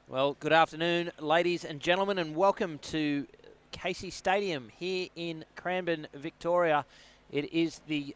Well, good afternoon, ladies and gentlemen, and welcome to Casey Stadium here in Cranbourne, Victoria. It is the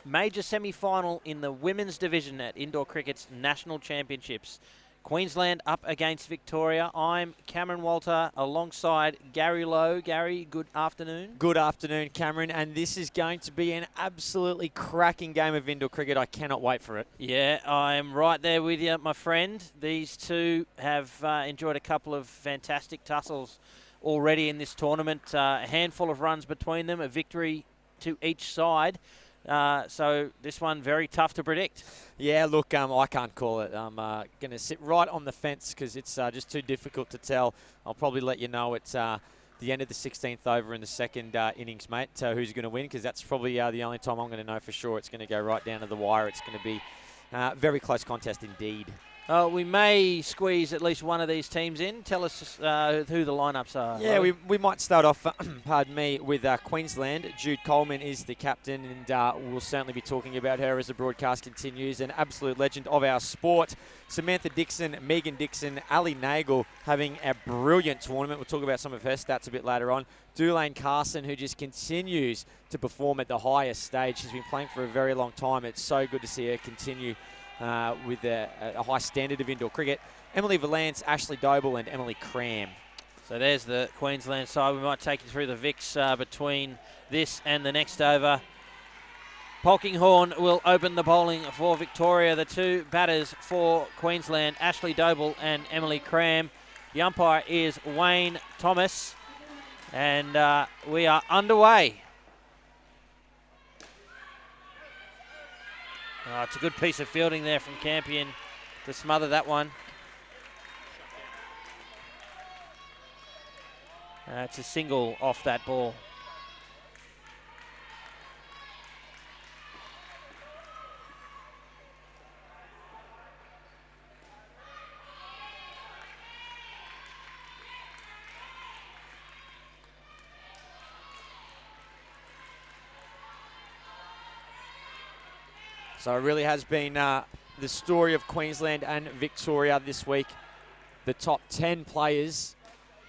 major semi-final in the women's division at Indoor Cricket's National Championships. Queensland up against Victoria. I'm Cameron Walter alongside Gary Lowe. Gary, good afternoon. Good afternoon, Cameron, and this is going to be an absolutely cracking game of indoor cricket. I cannot wait for it. Yeah, I'm right there with you, my friend. These two have enjoyed a couple of fantastic tussles already in this tournament. A handful of runs between them, a victory to each side. So this one very tough to predict. Yeah, look, I can't call it. I'm going to sit right on the fence because it's just too difficult to tell. I'll probably let you know at the end of the 16th over in the second innings, mate, who's going to win, because that's probably the only time I'm going to know for sure. It's going to go right down to the wire. It's going to be very close contest indeed. We may squeeze at least one of these teams in. Tell us who the lineups are. Yeah, we might start off, pardon me, with Queensland. Jude Coleman is the captain, and we'll certainly be talking about her as the broadcast continues. An absolute legend of our sport. Samantha Dixon, Megan Dixon, Ali Nagel having a brilliant tournament. We'll talk about some of her stats a bit later on. Dulane Carson, who just continues to perform at the highest stage. She's been playing for a very long time. It's so good to see her continue with a high standard of indoor cricket. Emily Valance, Ashley Doble, and Emily Cram. So there's the Queensland side. We might take you through the Vics between this and the next over. Polkinghorne will open the bowling for Victoria. The two batters for Queensland, Ashley Doble and Emily Cram. The umpire is Wayne Thomas. And we are underway. Oh, it's a good piece of fielding there from Campion to smother that one. It's a single off that ball. So it really has been the story of Queensland and Victoria this week. The top 10 players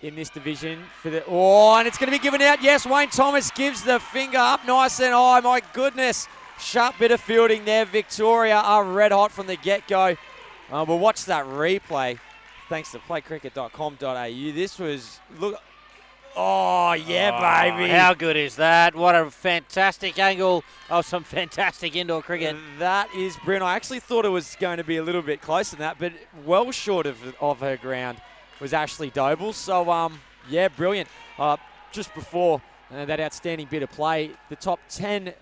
in this division for the and it's going to be given out. Yes, Wayne Thomas gives the finger up nice and high. My goodness, sharp bit of fielding there. Victoria are red hot from the get-go. We'll watch that replay thanks to playcricket.com.au. This was look. Oh, yeah, baby. How good is that? What a fantastic angle of some fantastic indoor cricket. That is brilliant. I actually thought it was going to be a little bit closer than that, but well short of her ground was Ashley Doble. So, yeah, brilliant. Just before that outstanding bit of play, the top 10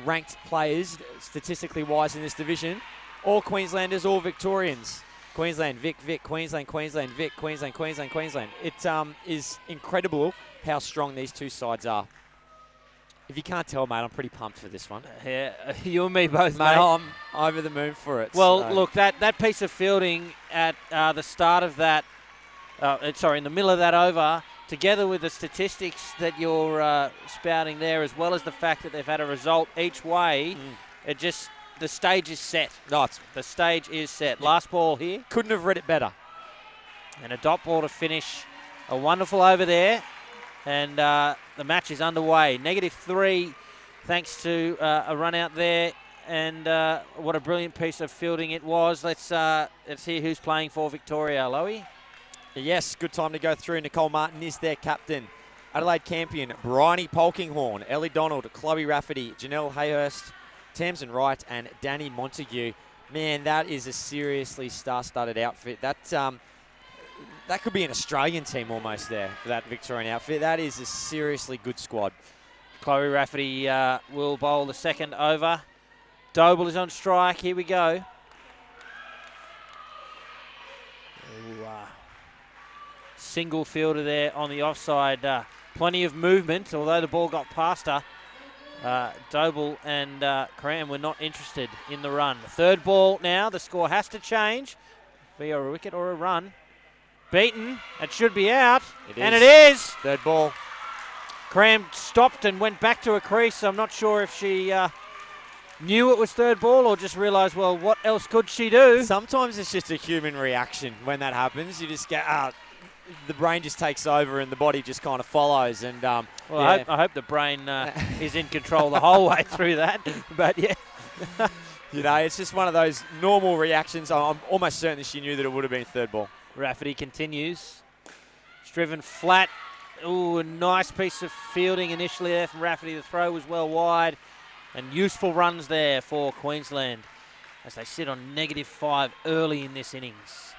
ranked players, statistically wise, in this division, all Queenslanders, all Victorians. Queensland, Vic, Queensland, Vic, Queensland. It is incredible how strong these two sides are. If you can't tell, mate, I'm pretty pumped for this one. Yeah, you and me both, mate. mate. I'm over the moon for it. Well, so. Look, that piece of fielding at the start of that, in the middle of that over, together with the statistics that you're spouting there, as well as the fact that they've had a result each way, it just... The stage is set. The stage is set. Last ball here. Couldn't have read it better. And a dot ball to finish. A wonderful over there. And the match is underway. -3 thanks to a run out there. And what a brilliant piece of fielding it was. Let's hear who's playing for Victoria. Lowy? Yes, good time to go through. Nicole Martin is their captain. Adelaide Campion, Bryony Polkinghorne, Ellie Donald, Chloe Rafferty, Janelle Hayhurst, Tamsin Wright and Danny Montague. Man, that is a seriously star-studded outfit. That could be an Australian team almost there for that Victorian outfit. That is a seriously good squad. Chloe Rafferty will bowl the second over. Doble is on strike. Here we go. Single fielder there on the offside. Plenty of movement, although the ball got past her. Doble and Cram were not interested in the run. Third ball now. The score has to change. Be a wicket or a run. Beaten. It should be out. And it is. Third ball. Cram stopped and went back to a crease. I'm not sure if she knew it was third ball or just realised, well, what else could she do? Sometimes it's just a human reaction when that happens. You just get, the brain just takes over and the body just kind of follows. And Well, yeah. I hope the brain is in control the whole way through that. But yeah. You know, it's just one of those normal reactions. I'm almost certain that she knew that it would have been third ball. Rafferty continues. It's driven flat. Ooh, a nice piece of fielding initially there from Rafferty. The throw was well wide. And useful runs there for Queensland as they sit on -5 early in this innings.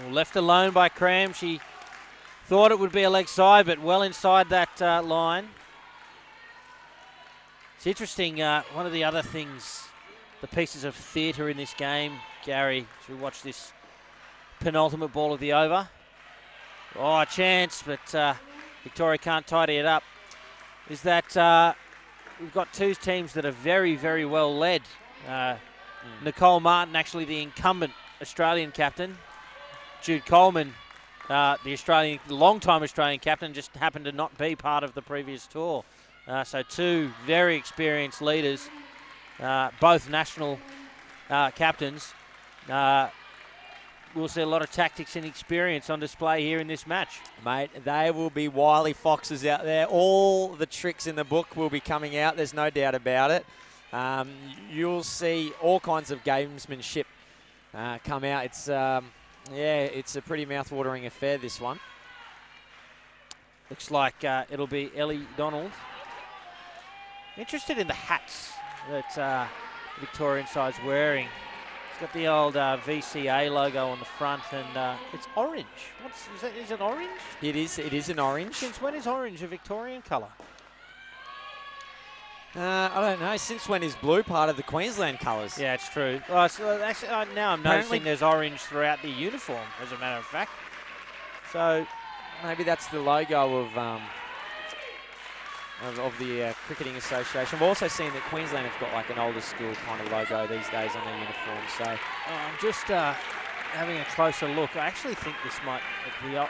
Ooh, left alone by Cram. She thought it would be a leg side, but well inside that line. It's interesting, one of the other things, the pieces of theatre in this game, Gary, as we watch this penultimate ball of the over. Oh, a chance, but Victoria can't tidy it up. Is that we've got two teams that are very, very well led. Nicole Martin, actually the incumbent Australian captain. Jude Coleman, the long-time Australian captain, just happened to not be part of the previous tour. So two very experienced leaders, both national captains. We'll see a lot of tactics and experience on display here in this match. Mate, they will be wily foxes out there. All the tricks in the book will be coming out. There's no doubt about it. You'll see all kinds of gamesmanship come out. It's it's a pretty mouth-watering affair, this one. Looks like it'll be Ellie Donald. Interested in the hats that the Victorian side's wearing. It's got the old VCA logo on the front, and it's orange. Is it orange? It is an orange. Since when is orange a Victorian colour? I don't know. Since when is blue part of the Queensland colours? Yeah, it's true. Oh, so actually, now I'm noticing there's orange throughout the uniform, as a matter of fact. So maybe that's the logo of the Cricketing Association. We've also seen that Queensland have got like an older school kind of logo these days on their uniforms. So I'm just having a closer look. I actually think this might,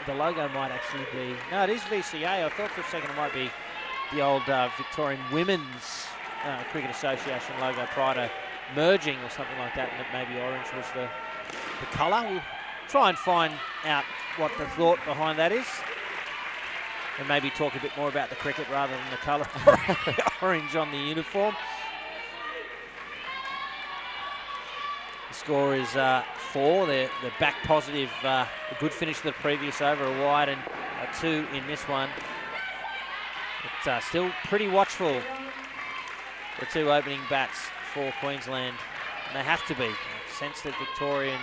the logo might actually be, no, it is VCA. I thought for a second it might be the old Victorian Women's Cricket Association logo prior to merging or something like that, and that maybe orange was the colour. We'll try and find out what the thought behind that is, and maybe talk a bit more about the cricket rather than the colour orange on the uniform. The score is 4. They're back positive. A good finish to the previous over, a wide, and a 2 in this one. But still pretty watchful, the two opening bats for Queensland. And they have to be. I sense that Victorian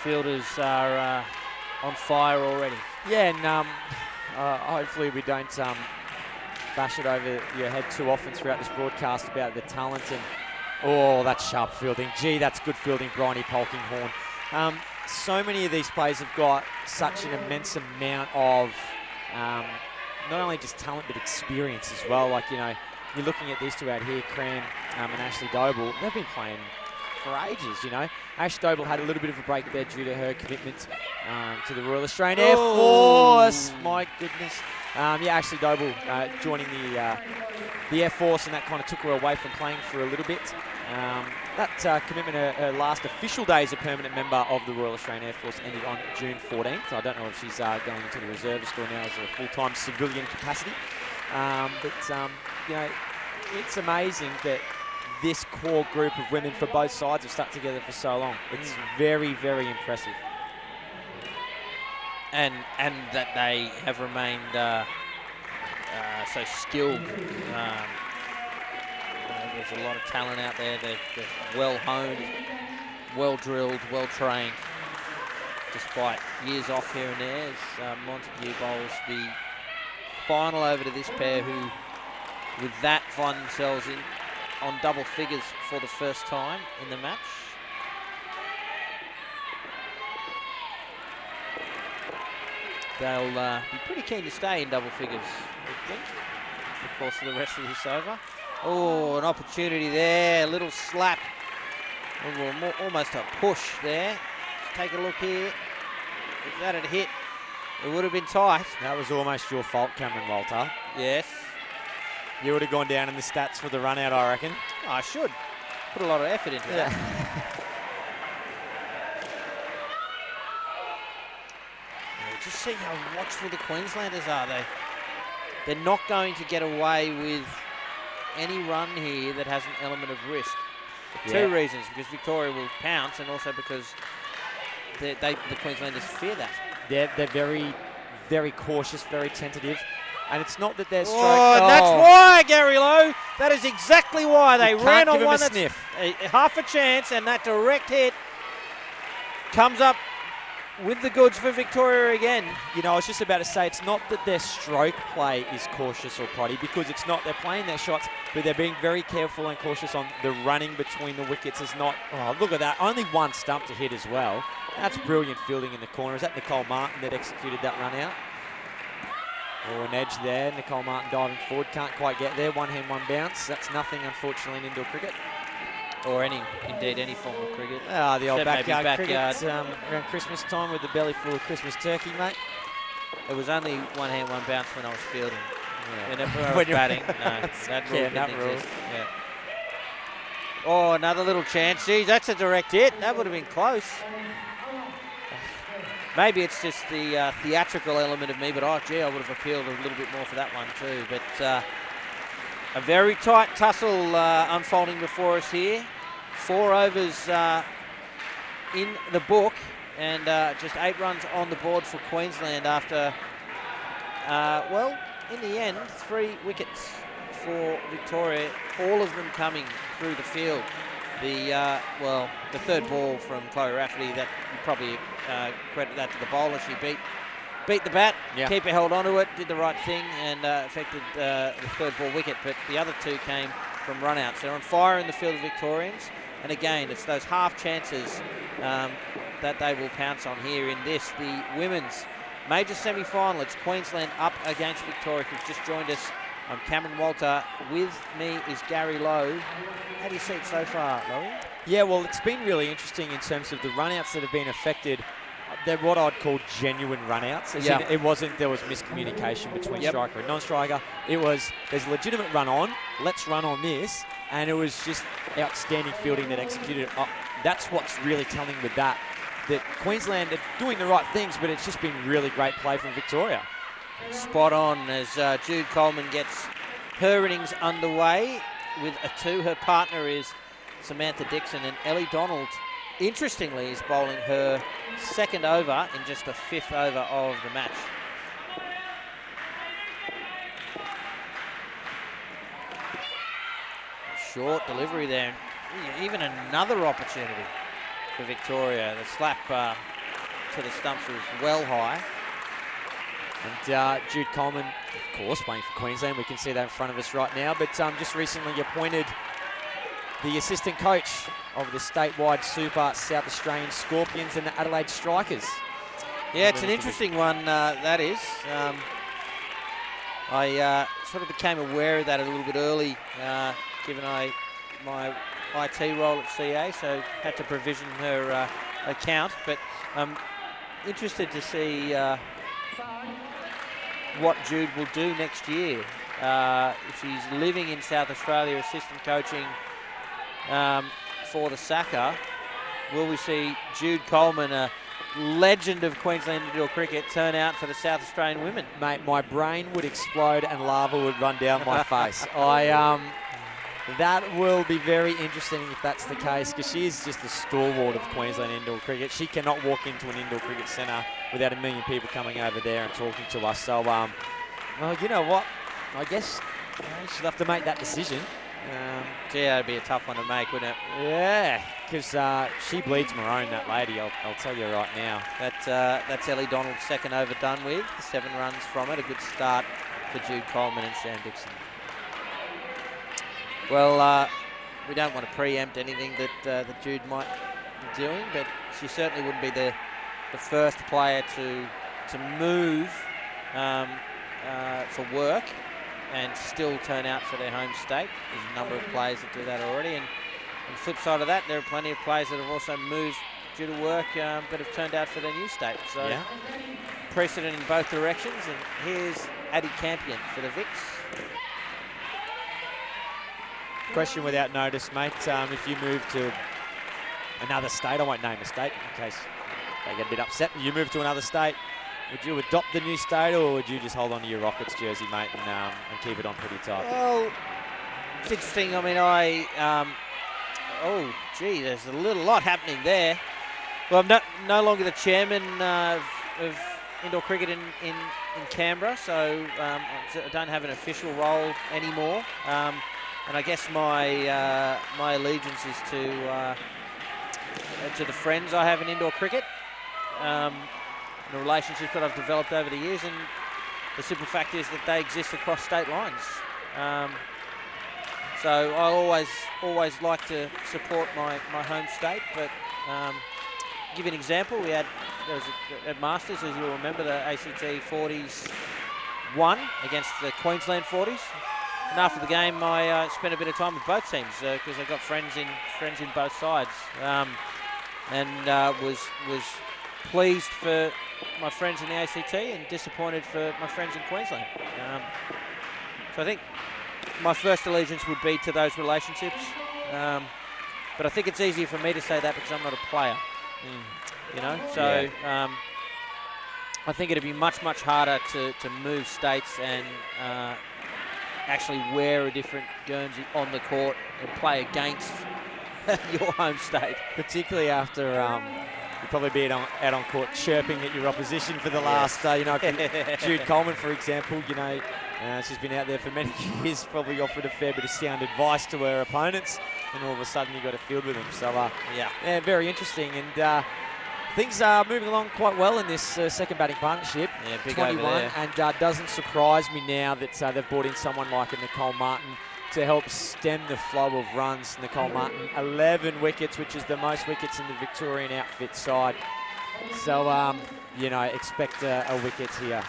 fielders are on fire already. Yeah, and hopefully we don't bash it over your head too often throughout this broadcast about the talent. And oh, that's sharp fielding. Gee, that's good fielding, Bryony Polkinghorne. So many of these players have got such an immense amount of not only just talent but experience as well. Like, you know, you're looking at these two out here, Cram and Ashley Doble. They've been playing for ages, you know. Ash Doble had a little bit of a break there due to her commitment to the Royal Australian Air Force. My goodness. Ashley Doble joining the Air Force, and that kind of took her away from playing for a little bit. That commitment, her last official day as a permanent member of the Royal Australian Air Force, ended on June 14th. So I don't know if she's going into the reservist or now as a full-time civilian capacity. You know, it's amazing that this core group of women for both sides have stuck together for so long. It's very, very impressive. And that they have remained so skilled. There's a lot of talent out there. They're well honed, well drilled, well trained. Despite years off here and there, as Montague bowls the final over to this pair, who, with that, find themselves on double figures for the first time in the match. They'll be pretty keen to stay in double figures, I think, of course, for the rest of this over. Oh, an opportunity there, a little slap. Almost a push there. Let's take a look here. If that had hit It would have been tight. That was almost your fault, Cameron Walter. Yes. You would have gone down in the stats for the run out, I reckon. I should. Put a lot of effort into that. Just see how watchful the Queenslanders are. They're not going to get away with any run here that has an element of risk. For two reasons, because Victoria will pounce and also because the Queenslanders fear that. They're very, very cautious, very tentative. And it's not that they're That's why, Gary Lowe. That is exactly why they ran on one that's half a chance, and that direct hit comes up with the goods for Victoria again. You know, I was just about to say, it's not that their stroke play is cautious or proddy, because it's not. They're playing their shots, but they're being very careful and cautious on the running between the wickets. Is not, oh, look at that. Only one stump to hit as well. That's brilliant fielding in the corner. Is that Nicole Martin that executed that run out? Oh, an edge there. Nicole Martin diving forward. Can't quite get there. One hand, one bounce. That's nothing, unfortunately, in indoor cricket. Or indeed any form of cricket. The old backyard cricket backyard. around Christmas time with the belly full of Christmas turkey, mate. It was only one hand, one bounce when I was fielding. Yeah. Whenever I was batting. No, that rule didn't exist. Yeah. Oh, another little chance. Geez, that's a direct hit. That would have been close. Maybe it's just the theatrical element of me, but I would have appealed a little bit more for that one too. But a very tight tussle unfolding before us here. 4 overs in the book, and just 8 runs on the board for Queensland after, well, in the end, 3 wickets for Victoria, all of them coming through the field. The third ball from Chloe Rafferty, that you probably credit that to the bowler. She beat the bat, keeper held onto it, did the right thing, and affected the third ball wicket. But the other 2 came from run-outs. They're on fire in the field of Victorians. And again, it's those half chances that they will pounce on here in this, the women's major semi-final. It's Queensland up against Victoria, who's just joined us. I'm Cameron Walter. With me is Gary Lowe. How do you see it so far, Lowe? Yeah, well, it's been really interesting in terms of the run-outs that have been affected. They're what I'd call genuine run-outs. It wasn't, there was miscommunication between striker and non-striker. It was, there's a legitimate run on, let's run on this, and it was just outstanding fielding that executed it. That's what's really telling with that Queensland are doing the right things, but it's just been really great play from Victoria. Spot on as Jude Coleman gets her innings underway with a 2. Her partner is Samantha Dixon, and Ellie Donald, interestingly, is bowling her 2nd over in just the 5th over of the match. Short delivery there. Even another opportunity for Victoria. The slap to the stumps was well high. And Jude Coleman, of course, playing for Queensland. We can see that in front of us right now. But just recently appointed the assistant coach of the statewide Super South Australian Scorpions and the Adelaide Strikers. Yeah, it's an interesting one, that is. I sort of became aware of that a little bit early, given my IT role at CA, so had to provision her account. But I'm interested to see what Jude will do next year. If she's living in South Australia, assistant coaching for the Saka, will we see Jude Coleman, a legend of Queensland indoor cricket, turn out for the South Australian women? Mate, my brain would explode and lava would run down my face. That will be very interesting if that's the case, because she is just the stalwart of Queensland indoor cricket. She cannot walk into an indoor cricket centre without a million people coming over there and talking to us. So, well, you know what? I guess she'll have to make that decision. Yeah, it'd be a tough one to make, wouldn't it? Yeah, because she bleeds maroon, that lady, I'll tell you right now. That's Ellie Donald's 2nd over done with. 7 runs from it. A good start for Jude Coleman and Sam Dixon. Well, we don't want to preempt anything that Jude might be doing, but she certainly wouldn't be the first player to move for work and still turn out for their home state. There's a number of players that do that already, and on the flip side of that, there are plenty of players that have also moved due to work that have turned out for their new state. So Yeah. precedent in both directions. And here's Addie Campion for the Vicks. Question without notice, mate. If you move to another state, I won't name a state in case they get a bit upset. You move to another state, would you adopt the new state, or would you just hold on to your Rockets jersey, mate, and keep it on pretty tight? Well, it's interesting. I mean, oh, gee, there's a lot happening there. Well, I'm no longer the chairman of indoor cricket in Canberra, so I don't have an official role anymore. And I guess my allegiance is to the friends I have in indoor cricket, the relationships that I've developed over the years, and the simple fact is that they exist across state lines. So I always like to support my home state, but give you an example, there was at Masters, as you'll remember, the ACT 40s won against the Queensland 40s. And after the game, I spent a bit of time with both teams because I got friends in both sides, and was pleased for my friends in the ACT and disappointed for my friends in Queensland. So I think my first allegiance would be to those relationships, but I think it's easier for me to say that because I'm not a player, you know. So I think it'd be much harder to move states and actually wear a different Guernsey on the court and play against your home state. Particularly after you'd probably be out on court chirping at your opposition for the last, Jude Coleman, for example, she's been out there for many years, probably offered a fair bit of sound advice to her opponents, and all of a sudden you got a field with them. So, yeah, very interesting. And things are moving along quite well in this second batting partnership. Yeah, big 21, over there. and doesn't surprise me now that they've brought in someone like a Nicole Martin to help stem the flow of runs. Nicole Martin, 11 wickets, which is the most wickets in the Victorian outfit side. So, expect a wicket here.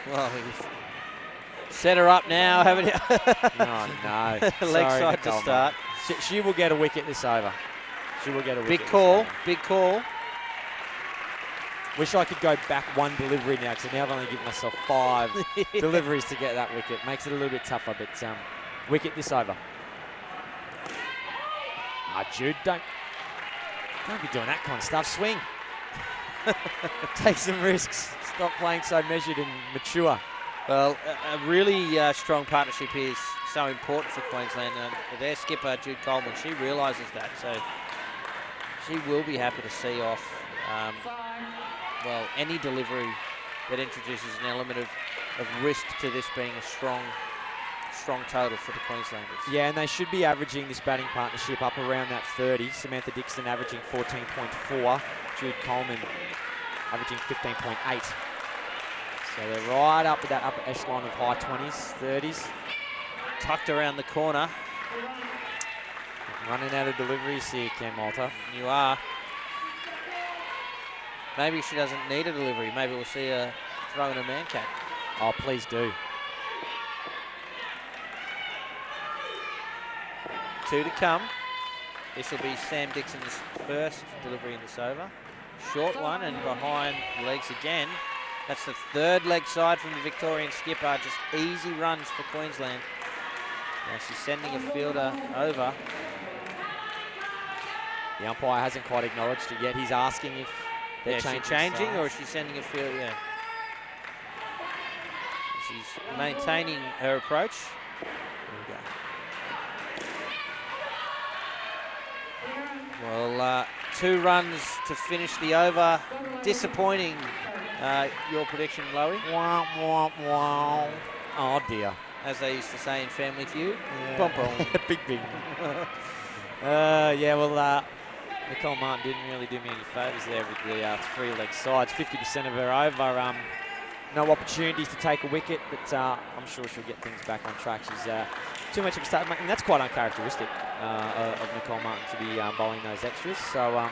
Well, you've set her up now, haven't you? Oh, no. Leg Sorry, side to Nicole start. Martin. She will get a wicket this over. She will get a wicket. Big call, big call. Wish I could go back one delivery now, because now I've only given myself 5 deliveries to get that wicket. Makes it a little bit tougher, but wicket this over. Jude, don't be doing that kind of stuff. Swing. Take some risks. Stop playing so measured and mature. Well, a really strong partnership here is so important for Queensland. Their skipper, Jude Coleman, she realises that. So she will be happy to see off, any delivery that introduces an element of risk to this being a strong total for the Queenslanders. Yeah, and they should be averaging this batting partnership up around that 30. Samantha Dixon averaging 14.4. Jude Coleman averaging 15.8. So they're right up at that upper echelon of high 20s, 30s. Tucked around the corner. Running out of deliveries here, Cam Malta. You are. Maybe she doesn't need a delivery. Maybe we'll see her throw in a man cat. Oh, please do. 2 to come. This will be Sam Dixon's first delivery in this over. Short one and behind legs again. That's the 3rd leg side from the Victorian skipper. Just easy runs for Queensland. Now she's sending a fielder over. The umpire hasn't quite acknowledged it yet. He's asking if they're changing or is she sending a field? Yeah. She's maintaining her approach. Here we go. Well, 2 runs to finish the over. Disappointing. Your prediction, Lowy? Wah, wah, wah. Oh, dear. As they used to say in Family Feud. Yeah. Bum, bum. Big. Nicole Martin didn't really do me any favours there with the 3-leg sides. 50% of her over. No opportunities to take a wicket, but I'm sure she'll get things back on track. She's too much of a start, and that's quite uncharacteristic of Nicole Martin to be bowling those extras. So,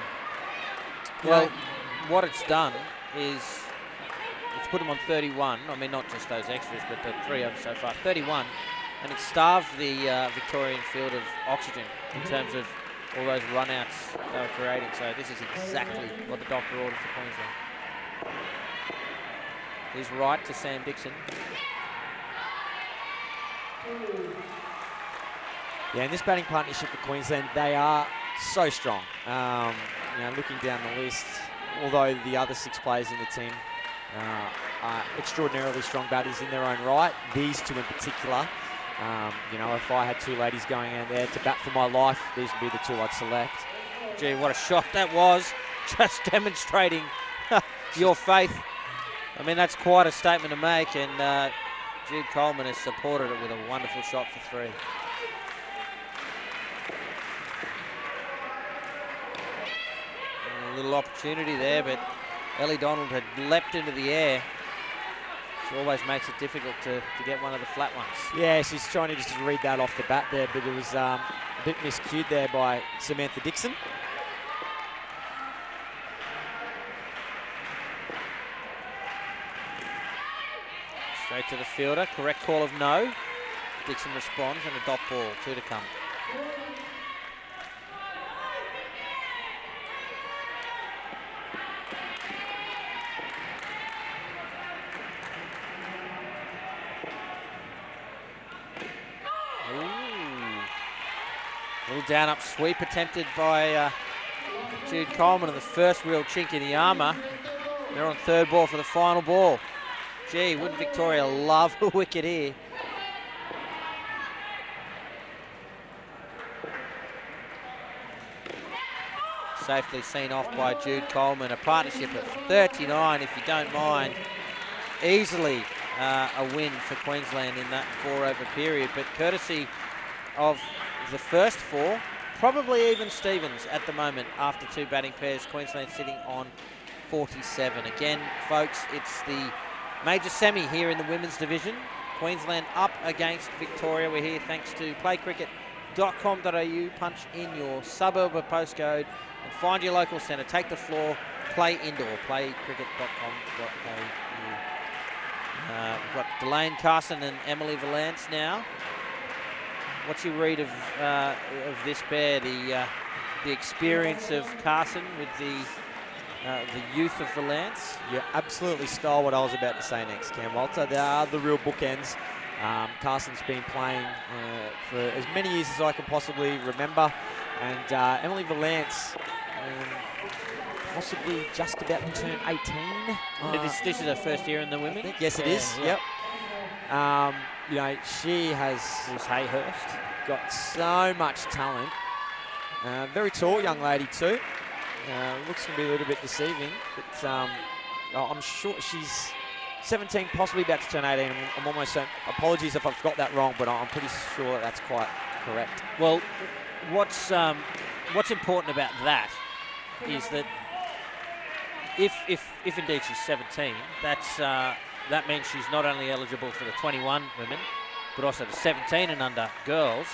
what it's done is it's put them on 31. I mean, not just those extras, but the 3 overs so far. 31, and it's starved the Victorian field of oxygen in terms of all those run-outs they were creating. So this is exactly what the doctor ordered for Queensland. He's right to Sam Dixon. Yeah, in this batting partnership for Queensland, they are so strong. Looking down the list, although the other 6 players in the team are extraordinarily strong batters in their own right, these 2 in particular, if I had 2 ladies going out there to bat for my life, these would be the 2 I'd select. Gee, what a shot that was. Just demonstrating your faith. I mean, that's quite a statement to make, and Jude Coleman has supported it with a wonderful shot for 3. A little opportunity there, but Ellie Donald had leapt into the air. Which always makes it difficult to get one of the flat ones. Yeah, she's trying to just read that off the bat there, but it was a bit miscued there by Samantha Dixon. Straight to the fielder, correct call of no. Dixon responds and a dot ball, 2 to come. Little down up sweep attempted by Jude Coleman, and the first real chink in the armour. They're on 3rd ball for the final ball. Gee, wouldn't Victoria love a wicket here? Safely seen off by Jude Coleman. A partnership of 39, if you don't mind. Easily a win for Queensland in that 4-over period, but courtesy of the first 4, probably even Stevens at the moment after 2 batting pairs. Queensland sitting on 47. Again, folks, it's the major semi here in the women's division. Queensland up against Victoria. We're here thanks to playcricket.com.au. Punch in your suburb or postcode and find your local centre. Take the floor, play indoor. Playcricket.com.au. We've got Delane Carson and Emily Valance now. What's your read of this pair? The experience of Carson with the youth of Valance. You absolutely stole what I was about to say next, Cam Walter. They are the real bookends. Carson's been playing for as many years as I can possibly remember, and Emily Valance possibly just about to turn 18. This is her first year in the women? Yes, it is. Yeah. Yep. She has Hayhurst got so much talent. Very tall young lady too. Looks to be a little bit deceiving, but I'm sure she's 17, possibly about to turn 18. I'm almost certain. Apologies if I've got that wrong, but I'm pretty sure that's quite correct. Well, what's important about that is that if indeed she's 17, that means she's not only eligible for the 21 women, but also the 17 and under girls.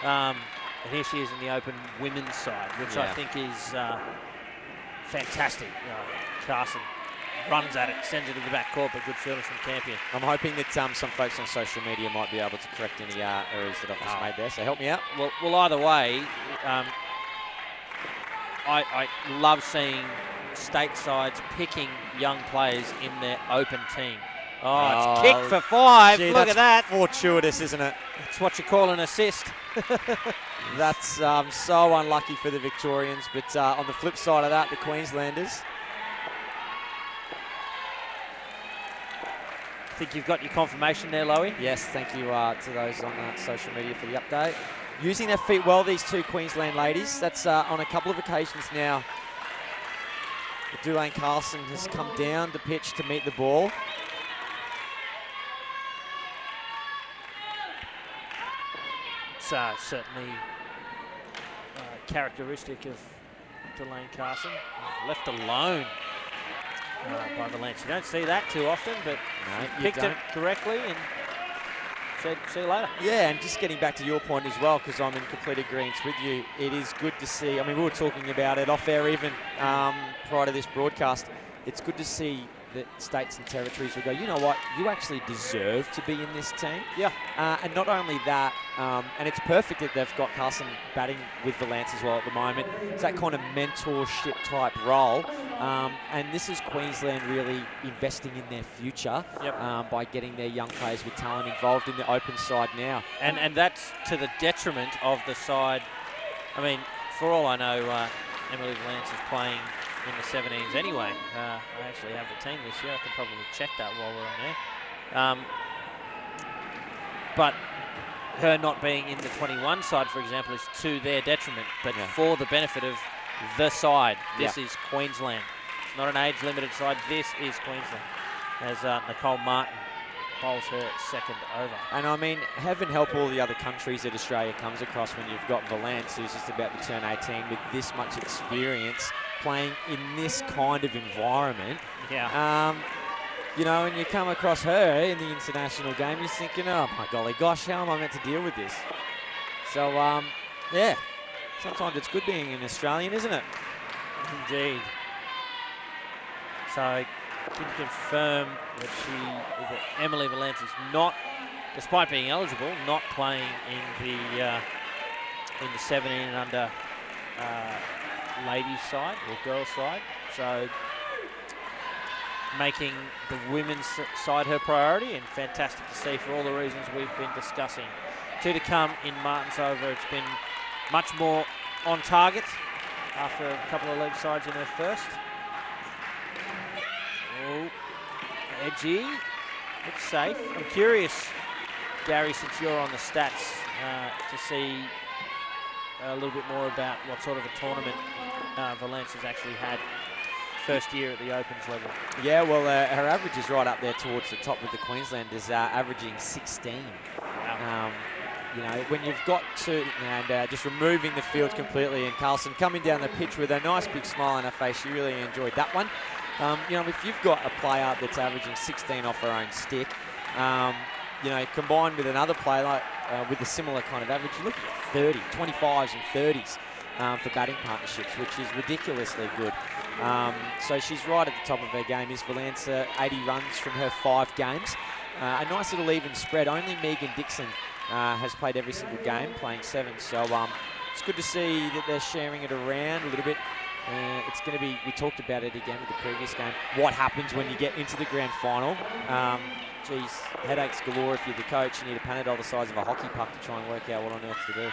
And here she is in the open women's side, which I think is fantastic. Carson runs at it, sends it to the back court, but good fielding from Campion. I'm hoping that some folks on social media might be able to correct any errors that I've just made there, so help me out. Well, either way, I love seeing state sides picking young players in their open team. Oh, it's kick for 5. Gee, look at that. Fortuitous, isn't it? That's what you call an assist. That's so unlucky for the Victorians, but on the flip side of that, the Queenslanders. I think you've got your confirmation there, Lowy. Yes, thank you to those on social media for the update. Using their feet well, these 2 Queensland ladies. That's on a couple of occasions now. Delane Carlson has come down the pitch to meet the ball. It's certainly characteristic of Delane Carson. Left alone by Valance. You don't see that too often, but he picked it correctly and said, see you later. Yeah, and just getting back to your point as well, because I'm in complete agreement with you, it is good to see, I mean, we were talking about it off air even prior to this broadcast. It's good to see the states and territories will go, you know what, you actually deserve to be in this team. Yeah. And not only that, and it's perfect that they've got Carson batting with Valance as well at the moment. It's that kind of mentorship type role. And this is Queensland really investing in their future by getting their young players with talent involved in the open side now. And that's to the detriment of the side. I mean, for all I know, Emily Valance is playing in the 17s anyway. I actually have the team this year. I can probably check that while we're on there. But her not being in the 21 side, for example, is to their detriment, but for the benefit of the side. This is Queensland. It's not an age-limited side. This is Queensland, as Nicole Martin bowls her second over. And I mean, heaven help all the other countries that Australia comes across when you've got Valance, who's just about to turn 18 with this much experience playing in this kind of environment. Yeah. You know, and you come across her in the international game, you're thinking, oh my golly gosh, how am I meant to deal with this? So, yeah, sometimes it's good being an Australian, isn't it? Indeed. So I can confirm that Emily Valance is not, despite being eligible, not playing in the 17 and under ladies side or girls side. So making the women's side her priority, and fantastic to see for all the reasons we've been discussing. Two to come in Martin's over. It's been much more on target after a couple of leg sides in her first. Oh, edgy. Looks safe. I'm curious, Gary, since you're on the stats, to see a little bit more about what sort of a tournament Valance has actually had first year at the Opens level. Yeah, well, her average is right up there towards the top with the Queenslanders, averaging 16. Wow. You know, when you've got to, and just removing the field completely, and Carlson coming down the pitch with a nice big smile on her face, she really enjoyed that one. You know, if you've got a player that's averaging 16 off her own stick, you know, combined with another player like with a similar kind of average, you look at 30, 25s and 30s for batting partnerships, which is ridiculously good. So she's right at the top of her game. Is Valance 80 runs from her 5 games. A nice little even spread. Only Megan Dixon has played every single game, playing 7. So it's good to see that they're sharing it around a little bit. It's going to be, we talked about it again with the previous game, what happens when you get into the grand final. Geez, headaches galore if you're the coach. You need a Panadol the size of a hockey puck to try and work out what on earth to do.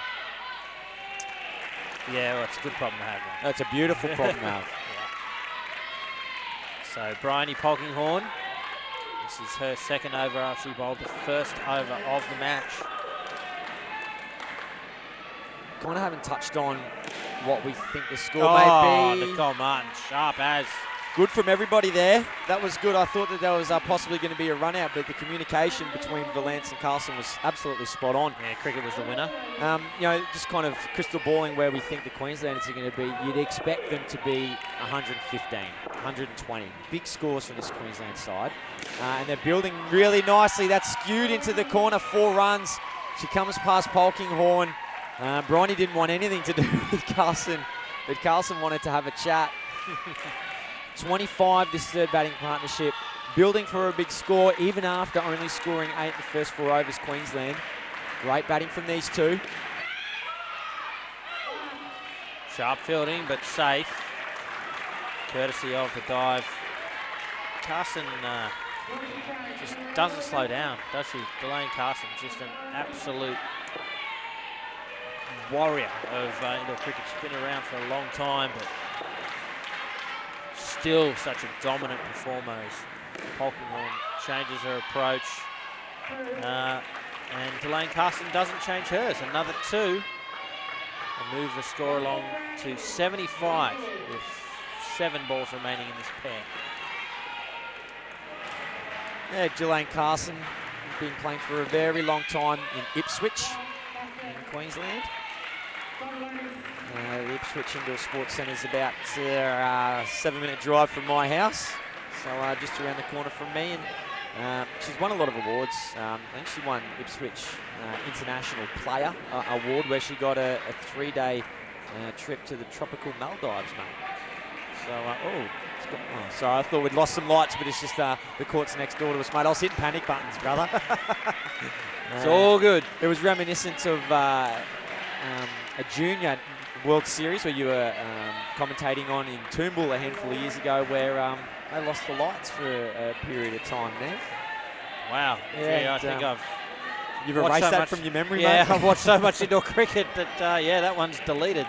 Yeah, well, it's a good problem to have. Though. That's a beautiful problem to have. So Bryony Polkinghorne, this is her second over after she bowled the first over of the match. Kind of haven't touched on what we think the score may be. Nicole Martin, sharp as. Good from everybody there. That was good. I thought that there was possibly going to be a run out, but the communication between Valance and Carlson was absolutely spot on. Yeah, cricket was the winner. You know, just kind of crystal balling where we think the Queenslanders are going to be. You'd expect them to be 115, 120. Big scores from this Queensland side. And they're building really nicely. That's skewed into the corner, 4 runs. She comes past Polkinghorne. Bryony didn't want anything to do with Carlson, but Carlson wanted to have a chat. 25, this third batting partnership, building for a big score, even after only scoring 8 in the first 4 overs, Queensland. Great batting from these two. Sharp fielding, but safe. Courtesy of the dive. Carson just doesn't slow down, does she? Delane Carson, just an absolute warrior of indoor cricket. She's been around for a long time, but still such a dominant performer as Polkinghorne changes her approach. And Delane Carson doesn't change hers. Another 2. And moves the score along to 75 with 7 balls remaining in this pair. Yeah, Delane Carson has been playing for a very long time in Ipswich in Queensland. The Ipswich Indoor Sports Centre is about a 7-minute drive from my house, so just around the corner from me. And she's won a lot of awards. I think she won Ipswich International Player Award, where she got a 3-day trip to the tropical Maldives, mate. So, Sorry, I thought we'd lost some lights, but it's just the court's next door to us, mate. I was hitting panic buttons, brother. It's all good. It was reminiscent of a junior World Series where you were commentating on in Toombul a handful of years ago, where they lost the lights for a period of time there. Wow. Yeah, I think You've erased that from your memory, mate? Yeah, I've watched so much indoor cricket that, that one's deleted.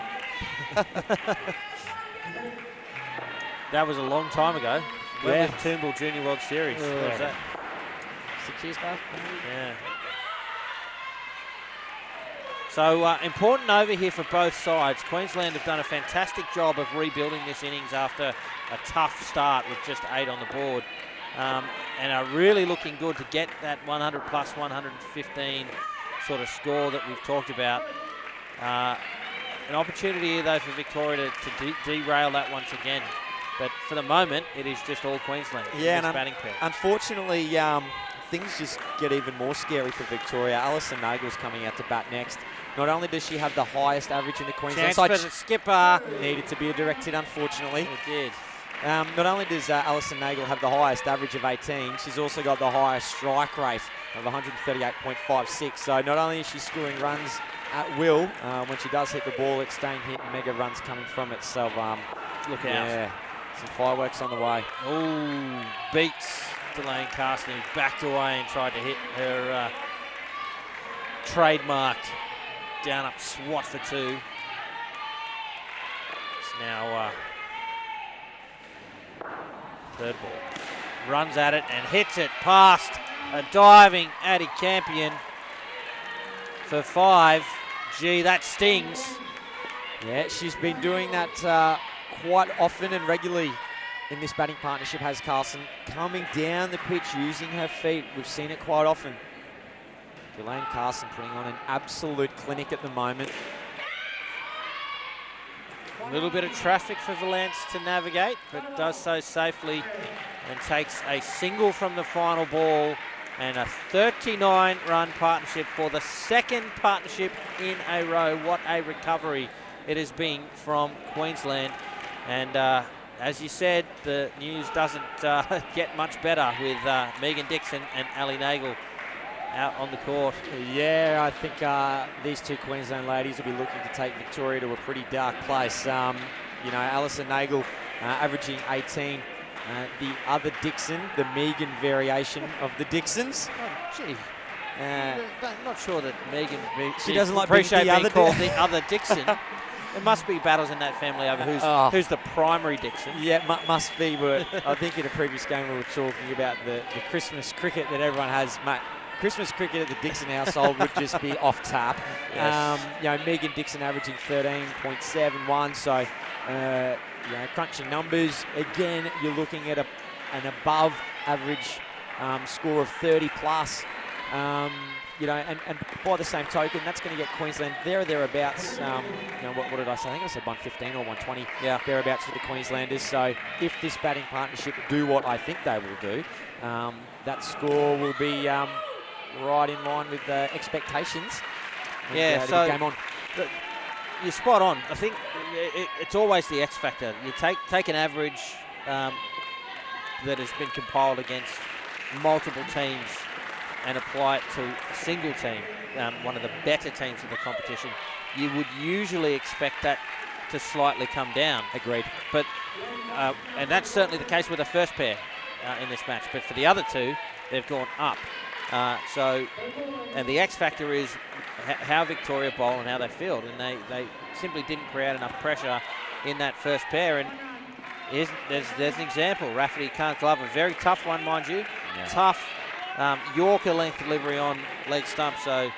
That was a long time ago. When was Toombul Junior World Series? What was that? 6 years back, maybe? Yeah. So important over here for both sides. Queensland have done a fantastic job of rebuilding this innings after a tough start with just 8 on the board. And are really looking good to get that 100 plus 115 sort of score that we've talked about. An opportunity here, though, for Victoria to derail that once again. But for the moment, it is just all Queensland in this batting pair. Unfortunately, things just get even more scary for Victoria. Alison Nagel's coming out to bat next. Not only does she have the highest average in the Queensland side, for the skipper. Needed to be a direct hit, unfortunately. It did. Not only does Alison Nagel have the highest average of 18, she's also got the highest strike rate of 138.56. So not only is she scoring runs at will, when she does hit the ball, it's staying hit and mega runs coming from it. So look out. Yeah, some fireworks on the way. Oh, beats Delane Carson, who backed away and tried to hit her trademarked down up swat for 2. It's now third ball. Runs at it and hits it past a diving Addie Campion for 5. Gee, that stings. Yeah, she's been doing that quite often and regularly in this batting partnership, has Carson. Coming down the pitch, using her feet. We've seen it quite often. Delane Carson putting on an absolute clinic at the moment. A little bit of traffic for Valance to navigate, but does so safely and takes a single from the final ball and a 39-run partnership for the second partnership in a row. What a recovery it has been from Queensland. And as you said, the news doesn't get much better with Megan Dixon and Ali Nagel out on the court. Yeah, I think these two Queensland ladies will be looking to take Victoria to a pretty dark place. You know, Alison Nagel averaging 18. The other Dixon, the Megan variation of the Dixons. Oh, gee. Not sure that Megan she doesn't like appreciate being being called the other Dixon. There must be battles in that family over who's the primary Dixon. Yeah, must be. But I think in a previous game we were talking about the Christmas cricket that everyone has. Mate, Christmas cricket at the Dixon household would just be off tap. Yes. You know, Megan Dixon averaging 13.71. So, you know, crunching numbers. Again, you're looking at an above average score of 30 plus. You know, and by the same token, that's going to get Queensland there or thereabouts. You know, what did I say? I think I said 115 or 120. Yeah, thereabouts for the Queenslanders. So if this batting partnership do what I think they will do, that score will be right in line with expectations. And, so game on. You're spot on. I think it's always the X factor. You take an average that has been compiled against multiple teams and apply it to a single team, one of the better teams in the competition. You would usually expect that to slightly come down. Agreed. But and that's certainly the case with the first pair in this match. But for the other two, they've gone up. And the X factor is how Victoria bowl and how they field, and they simply didn't create enough pressure in that first pair. And there's an example. Rafferty can't glove a very tough one, mind you. Yeah. Tough Yorker length delivery on leg stump. So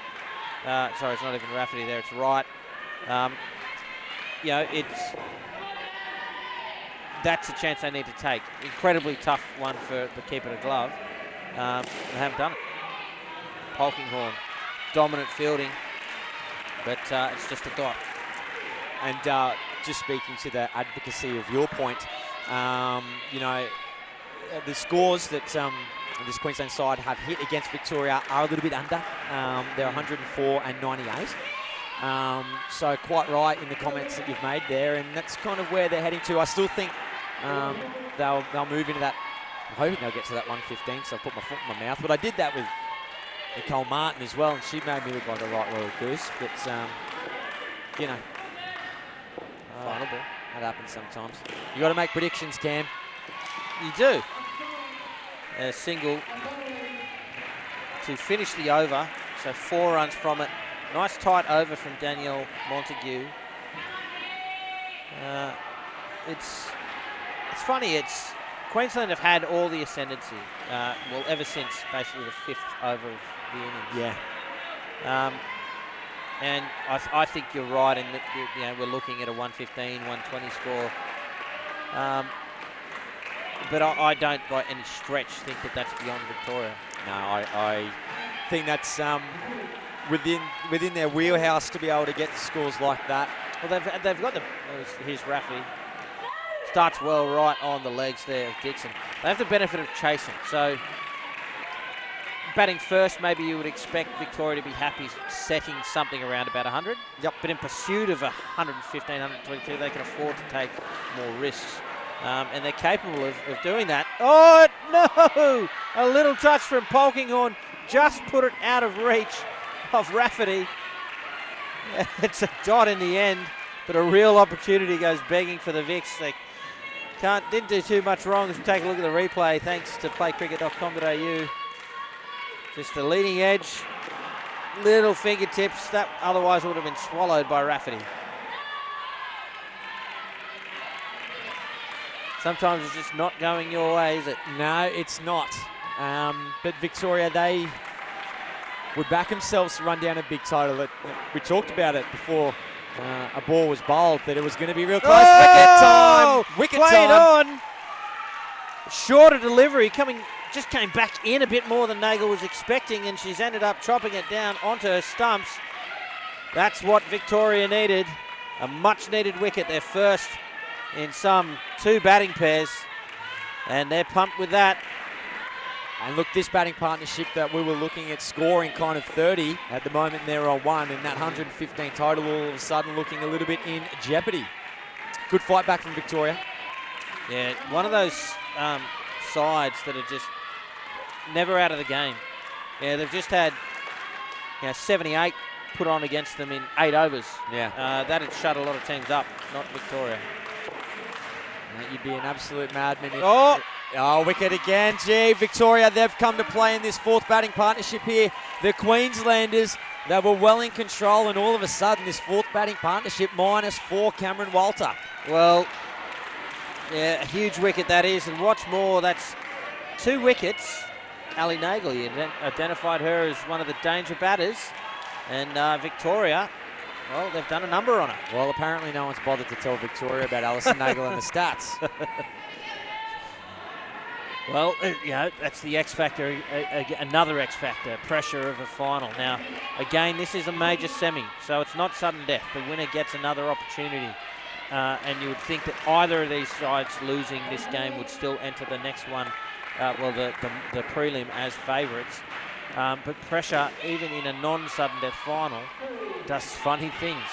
sorry, it's not even Rafferty there. It's right. You know, that's a chance they need to take. Incredibly tough one for the keeper to glove. They haven't done it. Polkinghorne, dominant fielding, but it's just a dot. And just speaking to the advocacy of your point, you know, the scores that this Queensland side have hit against Victoria are a little bit under. They're 104 and 98. So quite right in the comments that you've made there, and that's kind of where they're heading to. I still think they'll move into that. I'm hoping they'll get to that 115, so I've put my foot in my mouth. But I did that with Nicole Martin as well, and she made me look like a right royal goose. But, you know, that happens sometimes. You got to make predictions, Cam. You do. A single to finish the over, so 4 runs from it. Nice tight over from Danielle Montague. It's funny. It's Queensland have had all the ascendancy. Well, ever since basically the 5th over of the innings. Yeah. And I think you're right in that we're looking at a 115, 120 score. But I don't by any stretch think that that's beyond Victoria. No, I think that's within their wheelhouse to be able to get the scores like that. Well, they've got the. Here's Rafi. Starts well right on the legs there of Dixon. They have the benefit of chasing. So batting first, maybe you would expect Victoria to be happy setting something around about 100. Yep. But in pursuit of 115, 122, they can afford to take more risks. And they're capable of doing that. Oh, no! A little touch from Polkinghorne. Just put it out of reach of Rafferty. It's a dot in the end, but a real opportunity goes begging for the Vicks. They didn't do too much wrong as we take a look at the replay, thanks to playcricket.com.au. Just the leading edge, little fingertips. That otherwise would have been swallowed by Rafferty. Sometimes it's just not going your way, is it? No, it's not. But Victoria, they would back themselves to run down a big total. We talked about it before a ball was bowled, that it was going to be real close. Oh! Wicket Played time. on. Shorter delivery, just came back in a bit more than Nagel was expecting, and she's ended up chopping it down onto her stumps. That's what Victoria needed. A much-needed wicket, their first in some 2 batting pairs, and they're pumped with that. And look, this batting partnership that we were looking at scoring kind of 30, at the moment they're on 1, and that 115 total all of a sudden looking a little bit in jeopardy. Good fight back from Victoria. Yeah, one of those sides that are just never out of the game. Yeah, they've just had 78 put on against them in 8 overs. Yeah. That had shut a lot of teams up, not Victoria. You'd be an absolute madman if... Oh, wicket again. Gee, Victoria, they've come to play in this 4th batting partnership here. The Queenslanders, they were well in control, and all of a sudden, this 4th batting partnership, -4, Cameron Walter. Well, yeah, a huge wicket that is, and what's more, that's 2 wickets. Ali Nagel, you identified her as one of the danger batters, and Victoria, well, they've done a number on her. Well, apparently no one's bothered to tell Victoria about Alison Nagel and the stats. Well, that's the X factor, another X factor, pressure of a final. Now, again, this is a major semi, so it's not sudden death. The winner gets another opportunity, and you would think that either of these sides losing this game would still enter the next one, the prelim as favourites. But pressure, even in a non-sudden death final, does funny things.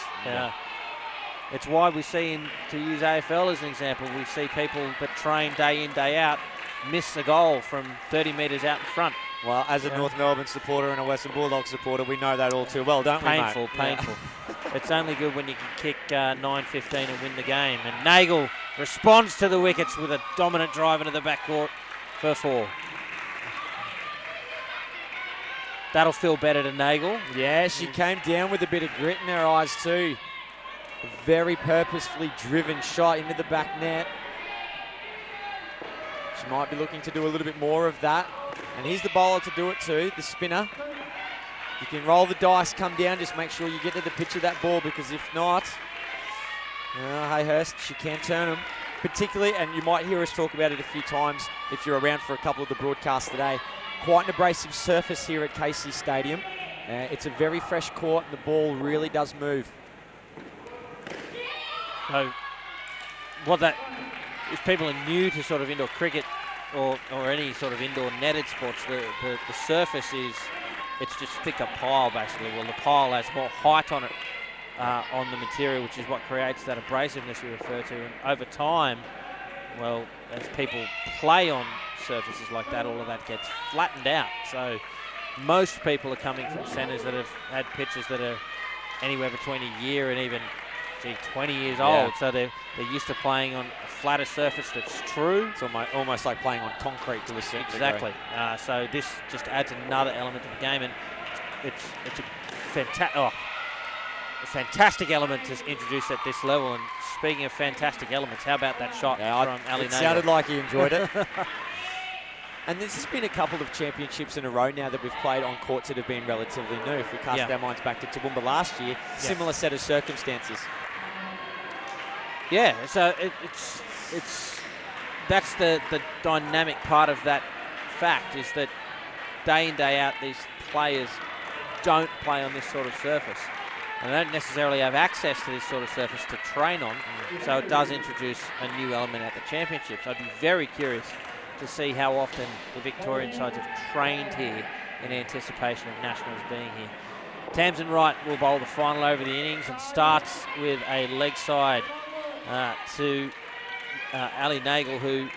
It's why we see, to use AFL as an example, we see people that train day in, day out miss a goal from 30 metres out in front. Well, as a North Melbourne supporter and a Western Bulldogs supporter, we know that all too well, don't we, mate? Painful. It's only good when you can kick 9-15 and win the game. And Nagel responds to the wickets with a dominant drive into the backcourt for 4. That'll feel better to Nagel. Yeah, she came down with a bit of grit in her eyes too. A very purposefully driven shot into the back net. She might be looking to do a little bit more of that. And here's the bowler to do it too, the spinner. You can roll the dice, come down, just make sure you get to the pitch of that ball, because if not, Hayhurst, she can turn them. Particularly, and you might hear us talk about it a few times if you're around for a couple of the broadcasts today, quite an abrasive surface here at Casey Stadium. It's a very fresh court and the ball really does move. So, if people are new to sort of indoor cricket or any sort of indoor netted sports, the surface it's just thicker pile basically. Well, the pile has more height on it, on the material, which is what creates that abrasiveness you refer to. And over time, well, as people play on surfaces like that, all of that gets flattened out. So most people are coming from centres that have had pitches that are anywhere between a year and even 20 years old. So they're used to playing on a flatter surface that's true. It's almost like playing on concrete to a certain Exactly. So this just adds another element to the game, and it's a fantastic element to introduce at this level. And speaking of fantastic elements, how about that shot from Ali Nagel? It sounded like he enjoyed it. And this has been a couple of championships in a row now that we've played on courts that have been relatively new. If we cast our minds back to Toowoomba last year, similar set of circumstances. Yeah, so that's the dynamic part of that fact, is that day in, day out, these players don't play on this sort of surface. And they don't necessarily have access to this sort of surface to train on, so it does introduce a new element at the championships. I'd be very curious to see how often the Victorian sides have trained here in anticipation of Nationals being here. Tamsin Wright will bowl the final over the innings and starts with a leg side to Ali Nagel, who,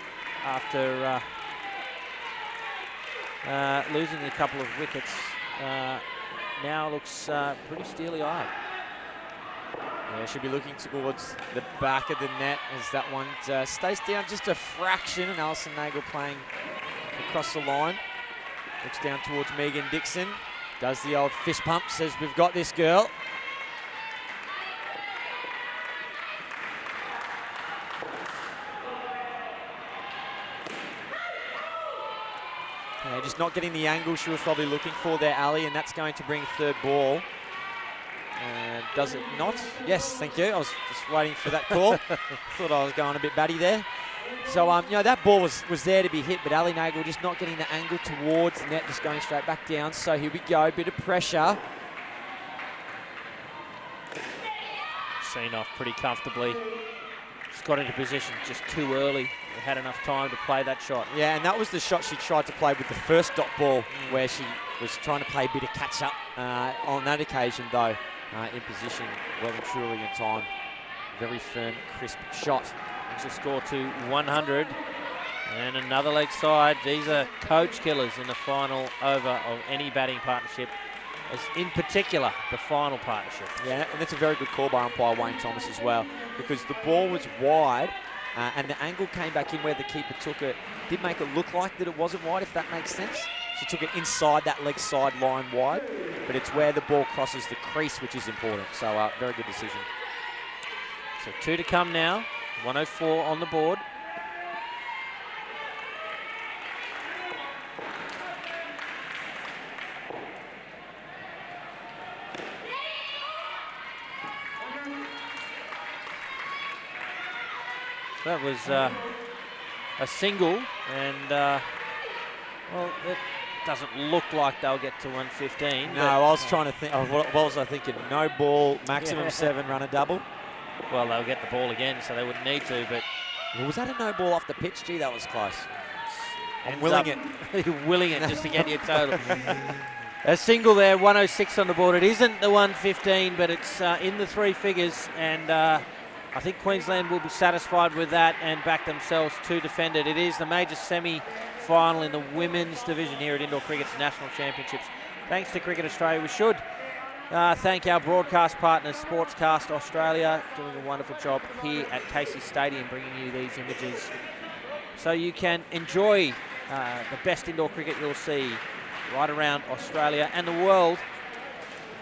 after losing a couple of wickets, now looks pretty steely-eyed. Yeah, should be looking towards the back of the net as that one stays down just a fraction, and Alison Nagel playing across the line. Looks down towards Megan Dixon. Does the old fist pump, says we've got this girl. Yeah, just not getting the angle she was probably looking for there, Ali, and that's going to bring third ball. Does it not? Yes, thank you. I was just waiting for that call. Thought I was going a bit batty there. So, you know, that ball was there to be hit, but Ali Nagel just not getting the angle towards the net, just going straight back down. So here we go, bit of pressure. Seen off pretty comfortably. Just got into position just too early. They had enough time to play that shot. Yeah, and that was the shot she tried to play with the first dot ball, where she was trying to play a bit of catch up. On that occasion, though, in position, well and truly in time. Very firm, crisp shot. To score to 100. And another leg side. These are coach killers in the final over of any batting partnership, as in particular the final partnership. Yeah, and that's a very good call by umpire Wayne Thomas as well, because the ball was wide and the angle came back in where the keeper took it. Did make it look like that it wasn't wide, if that makes sense. She took it inside that leg side line wide, but it's where the ball crosses the crease, which is important. So very good decision. So 2 to come now. 104 on the board. That was a single, and well, it doesn't look like they'll get to 115. No, I was trying to think. What was I thinking? No ball, maximum 7, run a double. Well, they'll get the ball again, so they wouldn't need to, but... Well, was that a no ball off the pitch? Gee, that was close. I'm willing it. Willing it just to get you total. A single there, 106 on the board. It isn't the 115, but it's in the 3 figures, and I think Queensland will be satisfied with that and back themselves to defend it. It is the major semi-final in the women's division here at Indoor Cricket's National Championships. Thanks to Cricket Australia. We should thank our broadcast partners, Sportscast Australia, doing a wonderful job here at Casey Stadium, bringing you these images so you can enjoy the best indoor cricket you'll see right around Australia and the world.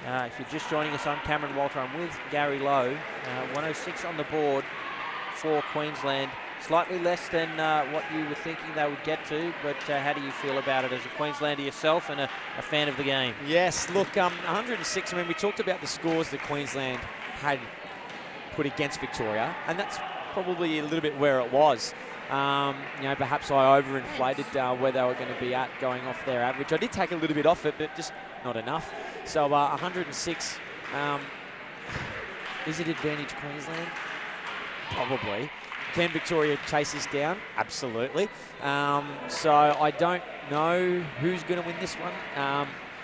If you're just joining us, I'm Cameron Walter. I'm with Gary Lowe. 106 on the board for Queensland. Slightly less than what you were thinking they would get to, but how do you feel about it as a Queenslander yourself and a fan of the game? Yes, look, 106, I mean, we talked about the scores that Queensland had put against Victoria, and that's probably a little bit where it was. You know, perhaps I overinflated where they were going to be at going off their average. I did take a little bit off it, but just not enough. So 106, is it advantage Queensland? Probably. Can Victoria chase this down? Absolutely. So I don't know who's going to win this one.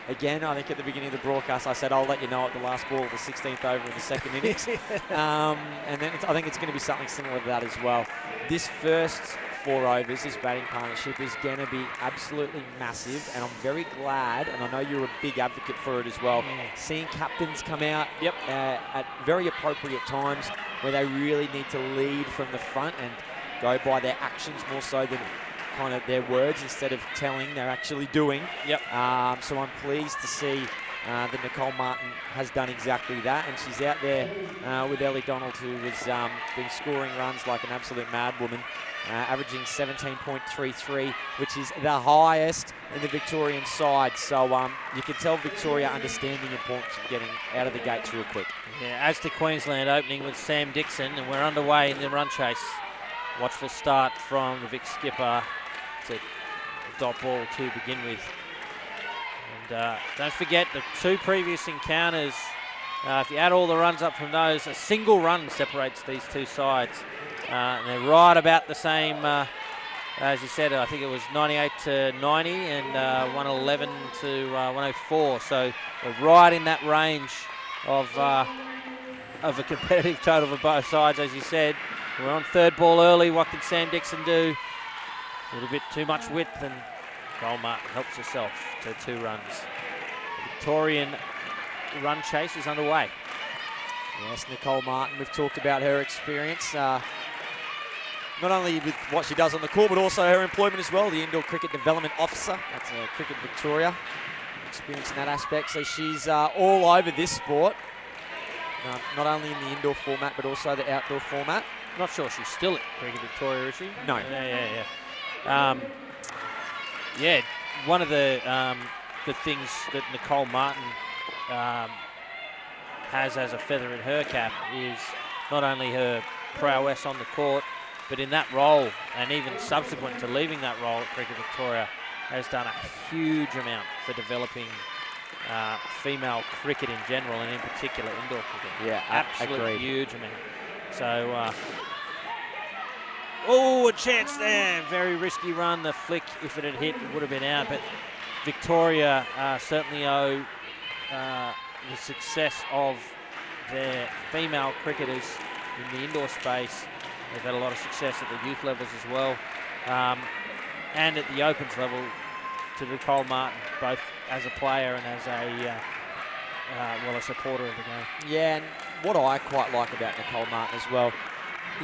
again, I think at the beginning of the broadcast, I said I'll let you know at the last ball of the 16th over in the second innings. And then I think it's going to be something similar to that as well. This first 4 overs, this batting partnership is going to be absolutely massive, and I'm very glad, and I know you're a big advocate for it as well, seeing captains come out at very appropriate times where they really need to lead from the front and go by their actions more so than kind of their words. Instead of telling, they're actually doing. So I'm pleased to see that Nicole Martin has done exactly that, and she's out there with Ellie Donald, who has been scoring runs like an absolute madwoman, averaging 17.33, which is the highest in the Victorian side. So you can tell Victoria understand the importance of getting out of the gates real quick. Yeah, as to Queensland opening with Sam Dixon, and we're underway in the run chase. Watchful start from the Vic skipper to dot ball to begin with. And don't forget the 2 previous encounters. If you add all the runs up from those, a single run separates these 2 sides. And they're right about the same, as you said, I think it was 98 to 90 and 111 to 104. So we're right in that range of a competitive total for both sides, as you said. We're on 3rd ball early. What can Sam Dixon do? A little bit too much width, and Nicole Martin helps herself to 2 runs. The Victorian run chase is underway. Yes, Nicole Martin, we've talked about her experience, not only with what she does on the court, but also her employment as well, the Indoor Cricket Development Officer. That's Cricket Victoria, experience in that aspect. So she's all over this sport, not only in the indoor format, but also the outdoor format. Not sure she's still at Cricket Victoria, is she? No. Yeah, one of the things that Nicole Martin has as a feather in her cap is not only her prowess on the court, but in that role, and even subsequent to leaving that role at Cricket Victoria, has done a huge amount for developing female cricket in general, and in particular indoor cricket. Yeah, absolutely agreed. Huge amount. So, oh, a chance there. Very risky run. The flick, if it had hit, it would have been out. But Victoria certainly owe the success of their female cricketers in the indoor space. They've had a lot of success at the youth levels as well, and at the opens level to Nicole Martin, both as a player and as a supporter of the game. Yeah, and what I quite like about Nicole Martin as well,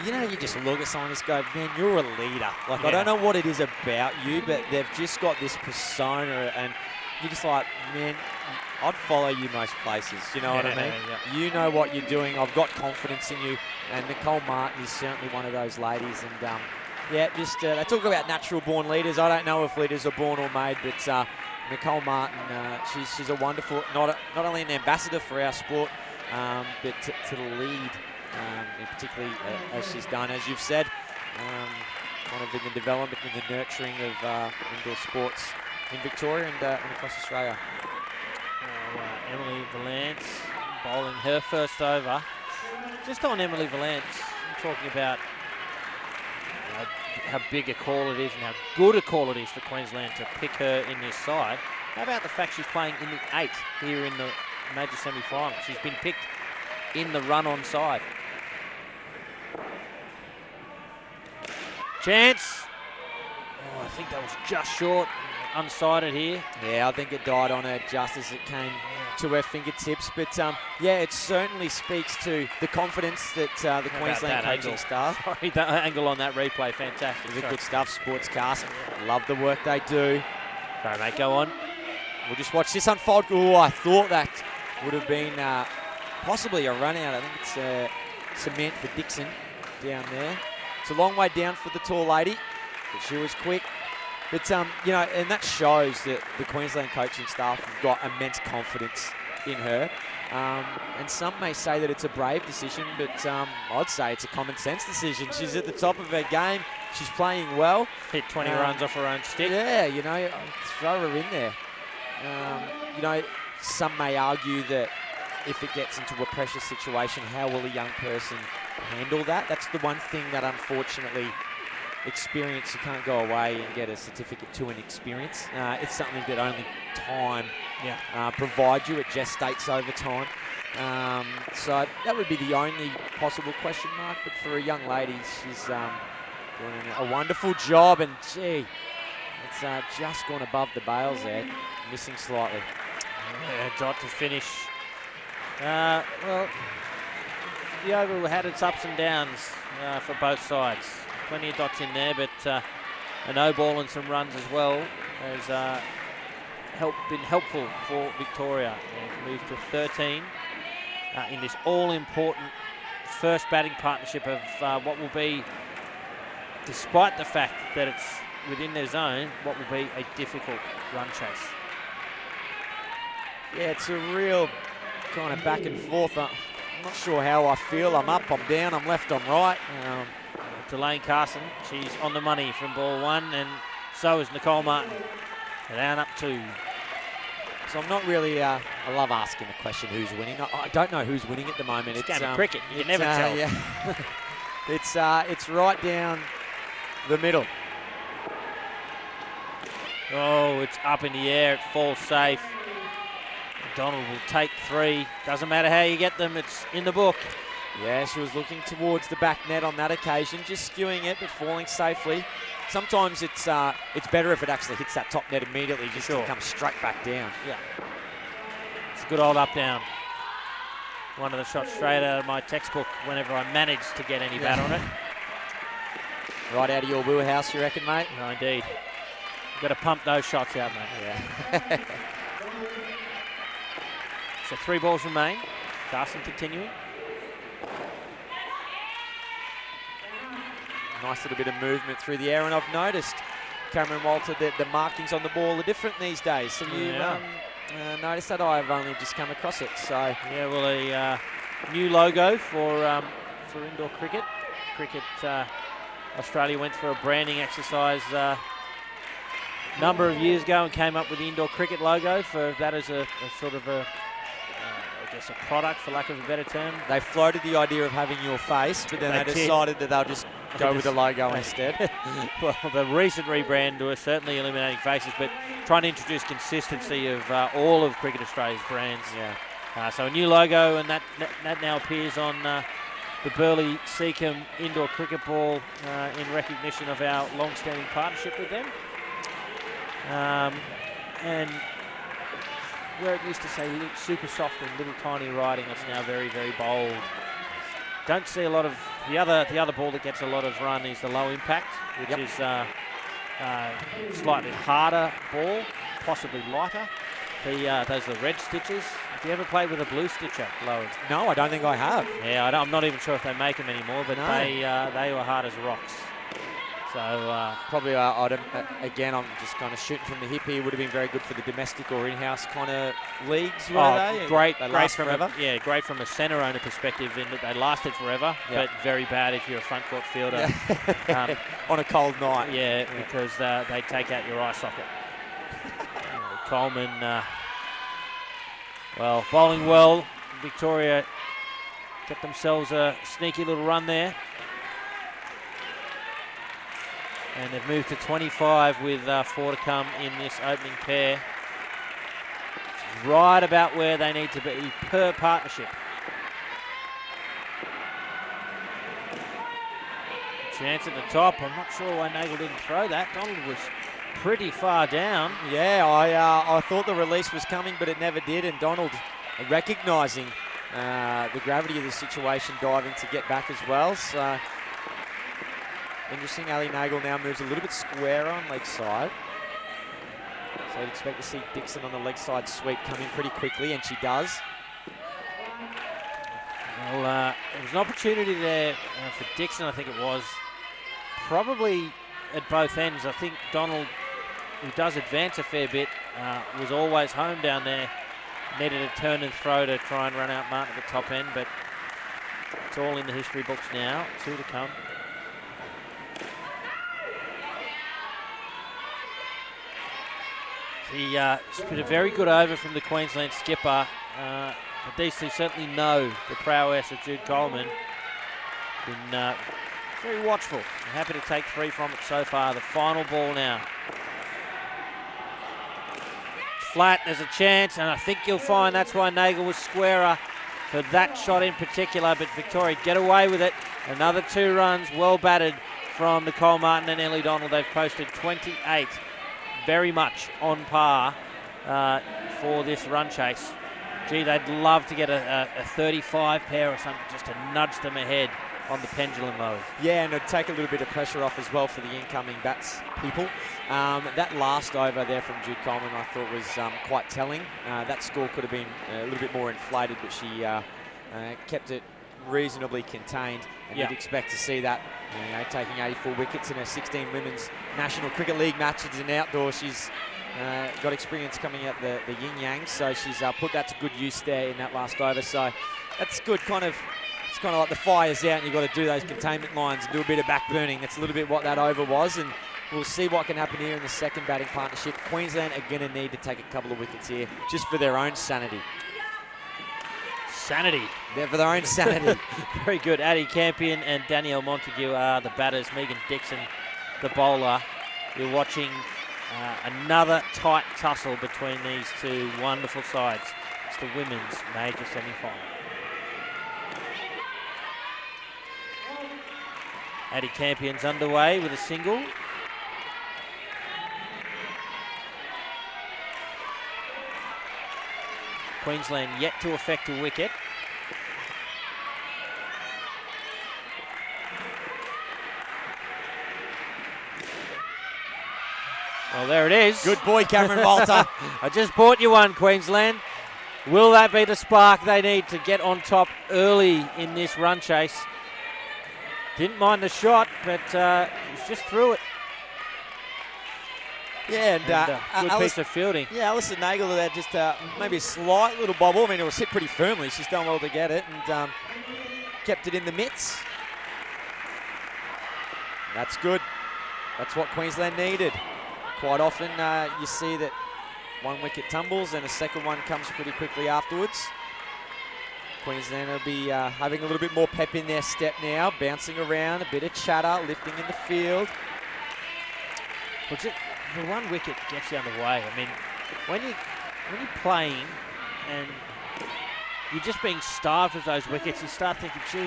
you know, you just look at someone and just go, man, you're a leader. Like, I don't know what it is about you, but they've just got this persona, and you're just like, man, I'd follow you most places. You know what I mean? Yeah. You know what you're doing. I've got confidence in you. And Nicole Martin is certainly one of those ladies. And, they talk about natural-born leaders. I don't know if leaders are born or made, but Nicole Martin, she's a wonderful, not only an ambassador for our sport, but to lead, particularly as she's done, as you've said, kind of in the development and the nurturing of indoor sports in Victoria and across Australia. Emily Valance bowling her first over. Just on Emily Valance, I'm talking about how big a call it is and how good a call it is for Queensland to pick her in this side. How about the fact she's playing in the 8 here in the major semi-final? She's been picked in the run-on side. Chance. Oh, I think that was just short. Unsighted here. Yeah, I think it died on her just as it came to her fingertips. But, it certainly speaks to the confidence that the Queensland coaching staff. Sorry, that angle on that replay, fantastic. It's good stuff, Sportscast. Love the work they do. Sorry, mate, go on. We'll just watch this unfold. Oh, I thought that would have been possibly a run out. I think it's cement for Dixon down there. It's a long way down for the tall lady, but she was quick. But, and that shows that the Queensland coaching staff have got immense confidence in her. And some may say that it's a brave decision, but I'd say it's a common sense decision. She's at the top of her game. She's playing well. Hit 20 runs off her own stick. Yeah, throw her in there. Some may argue that if it gets into a pressure situation, how will a young person handle that? That's the one thing that unfortunately experience, you can't go away and get a certificate to an experience. It's something that only time provides you. It gestates over time. So that would be the only possible question mark. But for a young lady, she's doing a wonderful job. And gee, it's just gone above the bails there, missing slightly. Yeah, dot to finish. Well, the oval had its ups and downs for both sides. Plenty of dots in there, but a no ball and some runs as well has been helpful for Victoria. They've moved to 13 in this all-important first batting partnership of what will be, despite the fact that it's within their zone, what will be a difficult run chase. Yeah, it's a real kind of back and forth. I'm not sure how I feel. I'm up, I'm down, I'm left, I'm right. Delane Carson, she's on the money from ball one, and so is Nicole Martin. Down up two. So I'm not really, I love asking the question who's winning. I don't know who's winning at the moment. It's game of cricket, you can never tell. Yeah. It's right down the middle. Oh, it's up in the air, it falls safe. Donald will take three. Doesn't matter how you get them, it's in the book. Yeah, she was looking towards the back net on that occasion, just skewing it, but falling safely. Sometimes it's better if it actually hits that top net immediately, just to come straight back down. Yeah. It's a good old up down. One of the shots straight out of my textbook whenever I manage to get any bat on it. Right out of your wheelhouse, you reckon, mate? No, indeed. You've got to pump those shots out, mate. Yeah. So 3 balls remain. Carson continuing. Nice little bit of movement through the air, and I've noticed, Cameron Walter, that the markings on the ball are different these days. Have you noticed that? I've only just come across it. So yeah, well, a new logo for indoor cricket. Australia went through a branding exercise a number of years ago and came up with the indoor cricket logo for that as a sort of a product, for lack of a better term. They floated the idea of having your face, but then they decided that they'll just go with the logo instead. Well, the recent rebrand was certainly eliminating faces, but trying to introduce consistency of all of Cricket Australia's brands. Yeah. So a new logo, and that now appears on the Burleigh Seacombe indoor cricket ball in recognition of our long-standing partnership with them. And where it used to say super soft and little tiny writing, it's now very, very bold. Don't see a lot of the other ball that gets a lot of run is the low impact, which is slightly harder ball, possibly lighter. Those are the red stitches. Have you ever played with a blue stitcher, Lowy? No, I don't think I have. Yeah, I'm not even sure if they make them anymore, but they were hard as rocks. So probably, again, I'm just kind of shooting from the hip here. Would have been very good for the domestic or in-house kind of leagues, were they? Great from forever. Great from a centre owner perspective in that they lasted forever, but very bad if you're a front court fielder. On a cold night. Yeah, because they take out your eye socket. Coleman, bowling well. Victoria get themselves a sneaky little run there. And they've moved to 25 with 4 to come in this opening pair. Right about where they need to be per partnership. Chance at the top. I'm not sure why Nagel didn't throw that. Donald was pretty far down. Yeah, I thought the release was coming, but it never did. And Donald, recognising the gravity of the situation, diving to get back as well. So interesting. Ali Nagel now moves a little bit squarer on leg side. So you'd expect to see Dixon on the leg side sweep come in pretty quickly, and she does. Well, there was an opportunity there for Dixon, I think it was. Probably at both ends. I think Donald, who does advance a fair bit, was always home down there. Needed a turn and throw to try and run out Martin at the top end, but it's all in the history books now. 2 to come. It's been a very good over from the Queensland skipper. But these two certainly know the prowess of Jude Coleman. Been very watchful. Happy to take 3 from it so far. The final ball now. Flat, there's a chance, and I think you'll find that's why Nagel was squarer for that shot in particular, but Victoria get away with it. Another 2 runs, well batted from Nicole Martin and Ellie Donald. They've posted 28, very much on par for this run chase. Gee, they'd love to get a 35 pair or something just to nudge them ahead on the pendulum mode. Yeah, and it'd take a little bit of pressure off as well for the incoming bats people. That last over there from Jude Coleman I thought was quite telling. That score could have been a little bit more inflated, but she kept it reasonably contained, and you'd expect to see that, taking 84 wickets in her 16 Women's National Cricket League matches and outdoors. She's got experience coming out the yin-yang, so she's put that to good use there in that last over. So that's good, it's kind of like the fire's out and you've got to do those containment lines and do a bit of back burning. That's a little bit what that over was, and we'll see what can happen here in the second batting partnership. Queensland are going to need to take a couple of wickets here just for their own sanity. Sanity. They're for their own sanity. Very good. Addie Campion and Danielle Montague are the batters. Megan Dixon, the bowler. You're watching another tight tussle between these two wonderful sides. It's the women's major semi-final. Addie Campion's underway with a single. Queensland yet to affect a wicket. Well, there it is. Good boy, Cameron Walter. I just bought you one, Queensland. Will that be the spark they need to get on top early in this run chase? Didn't mind the shot, but he's just threw it. Yeah, and good piece of fielding. Yeah, Alison Nagel there, just maybe a slight little bobble. I mean, it was hit pretty firmly. She's done well to get it and kept it in the mitts. That's good. That's what Queensland needed. Quite often you see that one wicket tumbles and a second one comes pretty quickly afterwards. Queensland will be having a little bit more pep in their step now, bouncing around, a bit of chatter, lifting in the field. Well, the one wicket gets you underway. I mean, when you're playing and you're just being starved of those wickets, you start thinking, gee,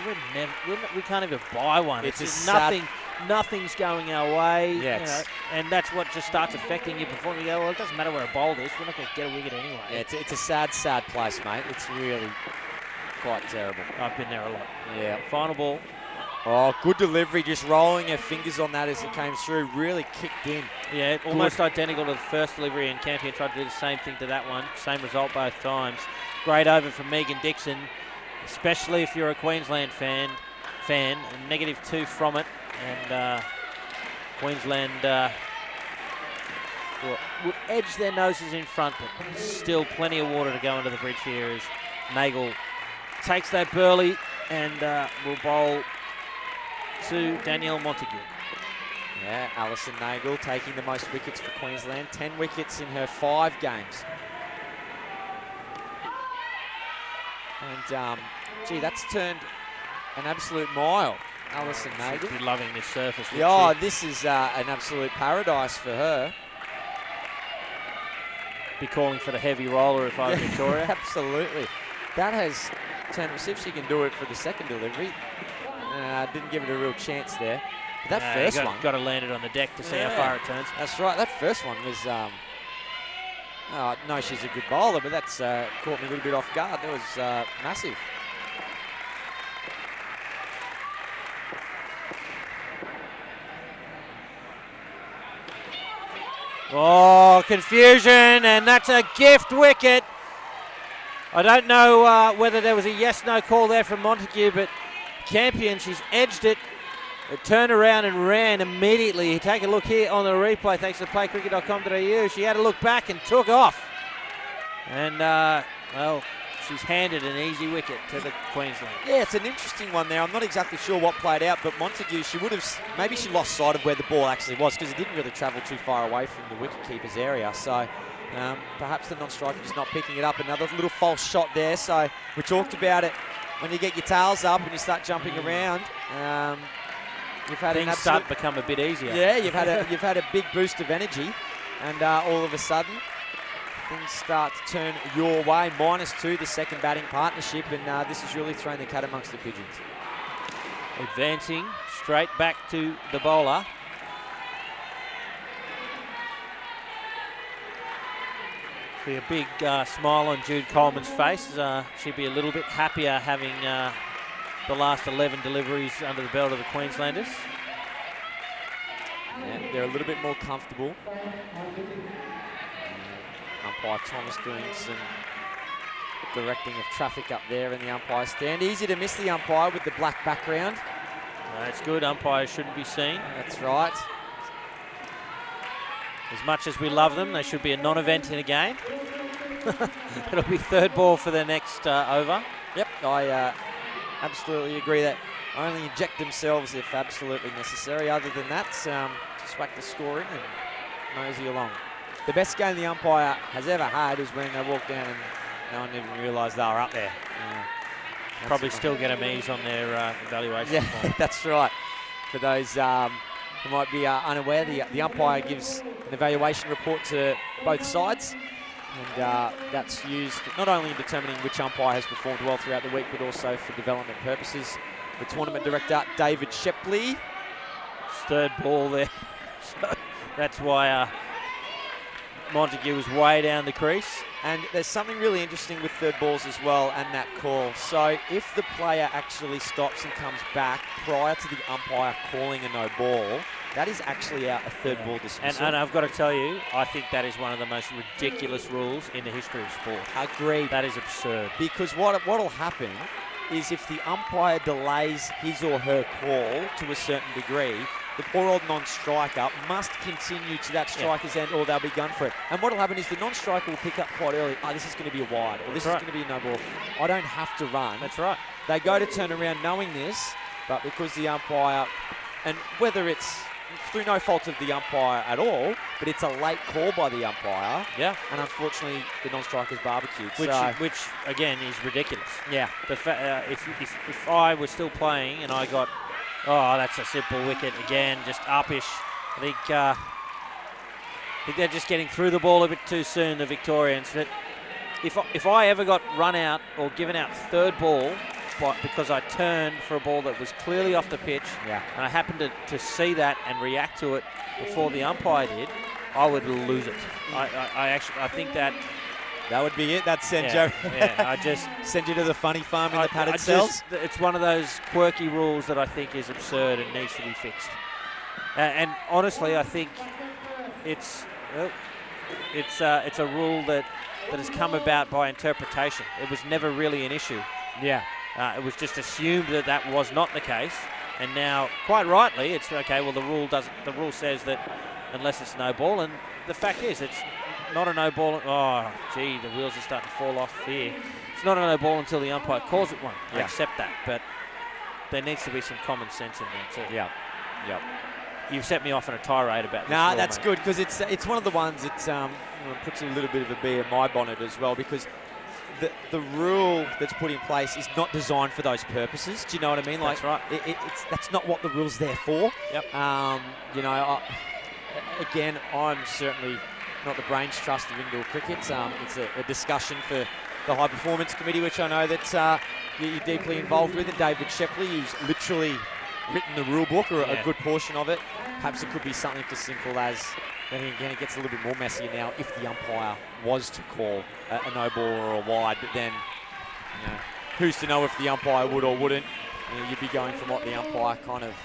we can't even buy one. It's just nothing. Nothing's going our way. Yeah, you know, and that's what just starts affecting your performance. You go, well, it doesn't matter where a bowled is. We're not going to get a wicket anyway. Yeah, it's a sad, sad place, mate. It's really quite terrible. I've been there a lot. Yeah. Final ball. Oh, good delivery, just rolling her fingers on that as it came through. Really kicked in. Yeah, almost identical to the first delivery, and Campion tried to do the same thing to that one. Same result both times. Great over from Megan Dixon, especially if you're a Queensland fan, and -2 from it. And Queensland will edge their noses in front, but still plenty of water to go into the bridge here as Nagel takes that Burley and will bowl to Danielle Montague. Yeah, Alison Nagel taking the most wickets for Queensland. 10 wickets in her 5 games. And, gee, that's turned an absolute mile. Alison Nagel. She'd be loving this surface. Yeah, this is an absolute paradise for her. Be calling for the heavy roller if I was Victoria. Absolutely. That has turned, see if she can do it for the second delivery. Didn't give it a real chance there. But that first one. Got to land it on the deck to see how far it turns. That's right. That first one was, no, she's a good bowler, but that's caught me a little bit off guard. That was massive. Oh, confusion, and that's a gift wicket. I don't know whether there was a yes-no call there from Montague, but Campion, she's edged it. It turned around and ran immediately. You take a look here on the replay, thanks to playcricket.com.au. She had a look back and took off. And, well, she's handed an easy wicket to the Queensland. Yeah, it's an interesting one there. I'm not exactly sure what played out, but Montague, she would have, maybe she lost sight of where the ball actually was because it didn't really travel too far away from the wicketkeeper's area. So perhaps the non-striker just not picking it up. Another little false shot there. So we talked about it when you get your tails up and you start jumping around. You've had things start to become a bit easier. Yeah, you've had a big boost of energy, and all of a sudden things start to turn your way. -2, the second batting partnership, and this has really thrown the cat amongst the pigeons. Advancing straight back to the bowler. Be a big smile on Jude Coleman's face. She'd be a little bit happier having the last 11 deliveries under the belt of the Queenslanders. Yeah, they're a little bit more comfortable. Umpire Thomas doing some directing of traffic up there in the umpire stand. Easy to miss the umpire with the black background. That's good. Umpires shouldn't be seen. That's right. As much as we love them, they should be a non-event in a game. It'll be third ball for the next over. Yep, I absolutely agree that only inject themselves if absolutely necessary. Other than that, just whack the score in and mosey along. The best game the umpire has ever had is when they walked down and no one even realised they were up there. Probably still get a ease on their evaluation. Yeah, that's right. For those who might be unaware, the umpire gives an evaluation report to both sides, and that's used not only in determining which umpire has performed well throughout the week, but also for development purposes. The tournament director, David Shepley. Third ball there. So that's why Montague was way down the crease. And there's something really interesting with third balls as well and that call. So if the player actually stops and comes back prior to the umpire calling a no ball, that is actually a third ball dismissal. And I've got to tell you, I think that is one of the most ridiculous rules in the history of sport. Agreed. That is absurd. Because what'll happen is if the umpire delays his or her call to a certain degree, the poor old non-striker must continue to that striker's end or they'll be gone for it. And what'll happen is the non-striker will pick up quite early, this is going to be a wide, or this is going to be a no ball. I don't have to run. That's right. They go to turn around knowing this, but because the umpire, and whether it's through no fault of the umpire at all, but it's a late call by the umpire. Yeah. And unfortunately, the non-striker's barbecued. Which again, is ridiculous. Yeah. If I was still playing and I got, that's a simple wicket again, just uppish. I think they're just getting through the ball a bit too soon, the Victorians. But if I ever got run out or given out third ball, because I turned for a ball that was clearly off the pitch, and I happened to see that and react to it before the umpire did, I would lose it. I think that would be it. That'd send you. Send you to the funny farm in the padded cells. It's one of those quirky rules that I think is absurd and needs to be fixed. And honestly, I think it's a rule that has come about by interpretation. It was never really an issue. Yeah. It was just assumed that was not the case, and now, quite rightly, it's okay. Well, the rule says that unless it's no ball, and the fact is, it's not a no ball. Oh, gee, the wheels are starting to fall off here. It's not a no ball until the umpire calls it one. I accept that, but there needs to be some common sense in there too. Yeah. You've set me off on a tirade about this. Nah, that's good because it's one of the ones that puts a little bit of a bee in my bonnet as well, because the rule that's put in place is not designed for those purposes. Do you know what I mean? That's right. That's not what the rule's there for. Yep. Again, I'm certainly not the brains trust of indoor cricket. It's a discussion for the High Performance Committee, which I know that you're deeply involved with, and David Shepley, who's literally written the rule book, or a good portion of it. Perhaps it could be something as simple as, then again, it gets a little bit more messy now if the umpire was to call a no ball or a wide, but then who's to know if the umpire would or wouldn't. You'd be going from what the umpire kind of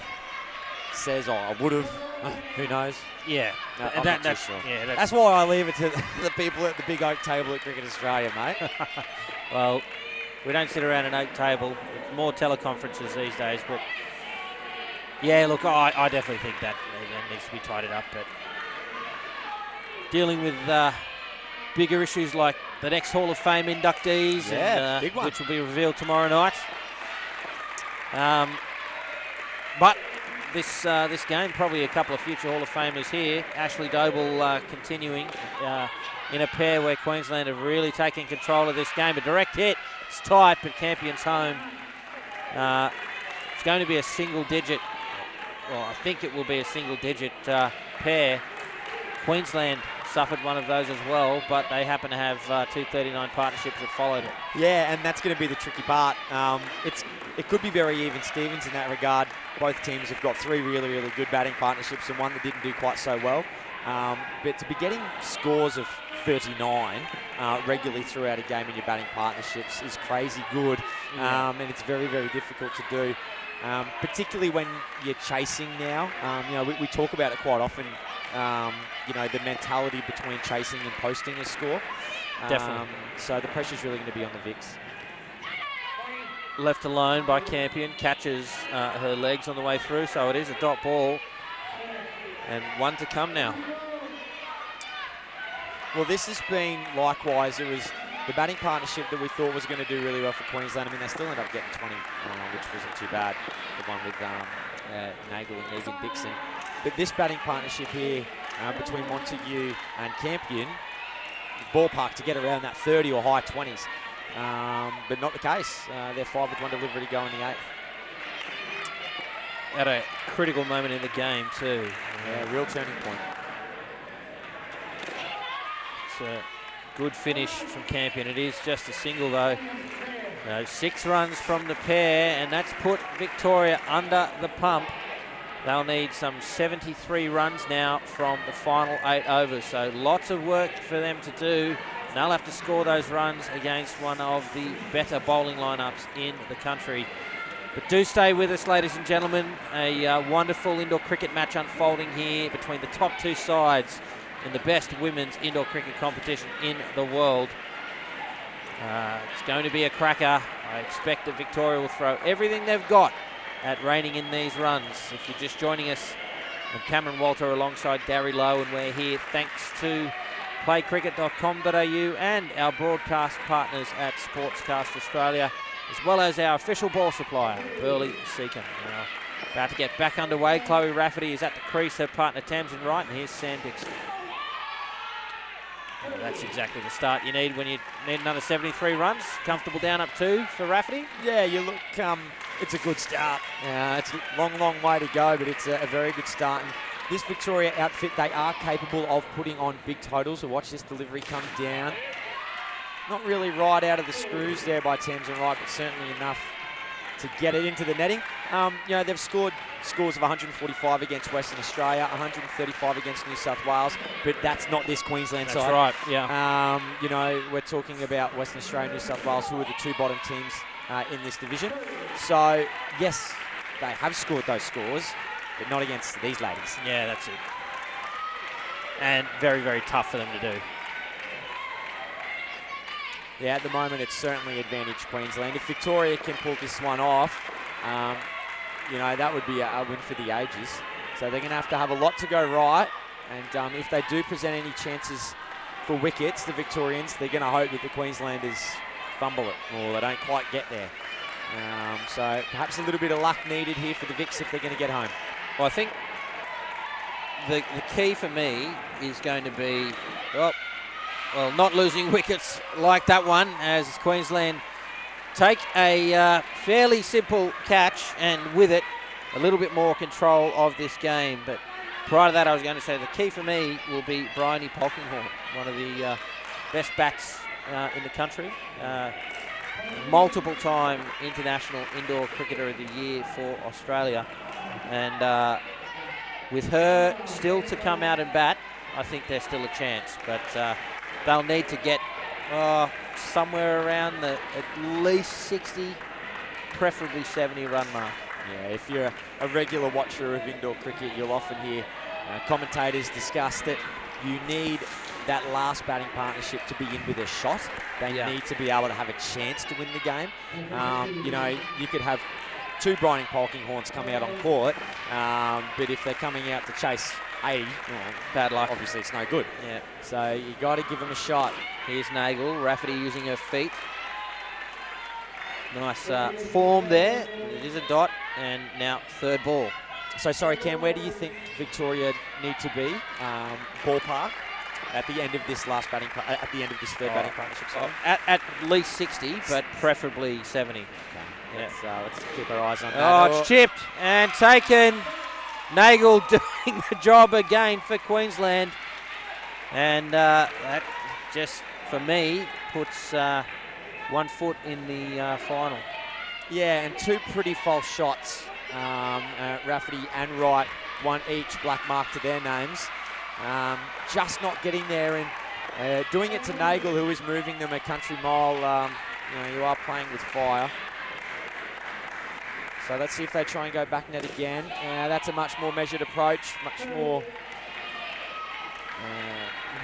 says, I would have. Who knows? Yeah. No, I'm not too sure. Yeah, that's why I leave it to the people at the big oak table at Cricket Australia, mate. Well, we don't sit around an oak table. It's more teleconferences these days, but yeah, look, I definitely think that needs to be tidied up, but dealing with bigger issues like the next Hall of Fame inductees, big one, which will be revealed tomorrow night. But this game, probably a couple of future Hall of Famers here. Ashley Doble continuing in a pair where Queensland have really taken control of this game. A direct hit, it's tight, but Campion's home. It's going to be a single-digit well, I think it will be a single-digit pair. Queensland suffered one of those as well, but they happen to have 239 partnerships that followed it. Yeah, and that's going to be the tricky part. It could be very even Stevens in that regard. Both teams have got 3 really, really good batting partnerships and one that didn't do quite so well. But to be getting scores of 39 regularly throughout a game in your batting partnerships is crazy good, and it's very, very difficult to do, particularly when you're chasing now. We talk about it quite often, the mentality between chasing and posting a score. Definitely. So the pressure's really going to be on the Vicks. Left alone by Campion, catches her legs on the way through, so it is a dot ball. And one to come now. Well, this has been likewise. It was the batting partnership that we thought was going to do really well for Queensland. I mean, they still ended up getting 20, which wasn't too bad, the one with Nagel and Egan Dixon. But this batting partnership here between Montague and Campion, ballpark to get around that 30 or high 20s. But not the case. They're 5 with 1 delivery to go in the 8th. At a critical moment in the game too. Yeah, real turning point. It's a good finish from Campion. It is just a single though. 6 runs from the pair, and that's put Victoria under the pump. They'll need some 73 runs now from the final 8 overs. So lots of work for them to do. And they'll have to score those runs against one of the better bowling lineups in the country. But do stay with us, ladies and gentlemen. A wonderful indoor cricket match unfolding here between the top 2 sides in the best women's indoor cricket competition in the world. It's going to be a cracker. I expect that Victoria will throw everything they've got at reining in these runs. If you're just joining us, I'm Cameron Walter alongside Gary Lowe, and we're here thanks to playcricket.com.au and our broadcast partners at Sportscast Australia, as well as our official ball supplier, Burley Seacombe. Now, about to get back underway. Chloe Rafferty is at the crease, her partner Tamsin Wright, and here's Sam Dixon. Well, that's exactly the start you need when you need another 73 runs. Comfortable down up 2 for Rafferty. Yeah, you look, it's a good start. It's a long, long way to go, but it's a very good start. And this Victoria outfit, they are capable of putting on big totals. So watch this delivery come down. Not really right out of the screws there by Tamsin Wright, but certainly enough to get it into the netting. They've scored scores of 145 against Western Australia, 135 against New South Wales, but that's not this Queensland side. That's right, yeah. We're talking about Western Australia and New South Wales, who are the 2 bottom teams in this division. So, yes, they have scored those scores, but not against these ladies. Yeah, that's it. And very, very tough for them to do. Yeah, at the moment it's certainly advantage Queensland. If Victoria can pull this one off, that would be a win for the ages. So they're going to have a lot to go right. And if they do present any chances for wickets, the Victorians, they're going to hope that the Queenslanders fumble it or they don't quite get there. So perhaps a little bit of luck needed here for the Vicks if they're going to get home. Well, I think the key for me is going to be, not losing wickets like that one, as Queensland take a fairly simple catch and with it a little bit more control of this game. But prior to that, I was going to say the key for me will be Bryony Polkinghorne, one of the best bats in the country. Multiple-time international indoor cricketer of the year for Australia. And with her still to come out and bat, I think there's still a chance. But they'll need to get somewhere around the at least 60, preferably 70 run mark. Yeah, if you're a regular watcher of indoor cricket, you'll often hear commentators discuss that you need that last batting partnership to be in with a shot. They need to be able to have a chance to win the game. You could have 2 Bryony Polkinghorns come out on court, but if they're coming out to chase 80, bad luck. Obviously it's no good. Yeah. So you got to give them a shot. Here's Nagel, Rafferty using her feet. Nice form there. It is a dot, and now 3rd ball. So sorry, Cam, where do you think Victoria need to be ballpark at the end of this last batting, at the end of this 3rd batting partnership? At least 60, but preferably 70. Okay. Yeah. Let's keep our eyes on that. Oh, it's chipped and taken. Nagel doing the job again for Queensland. And that just, for me, puts 1 foot in the final. Yeah, and 2 pretty false shots. Rafferty and Wright, 1 each, black mark to their names. Just not getting there and doing it to Nagel, who is moving them a country mile. You are playing with fire. So let's see if they try and go back net again. That's a much more measured approach, much more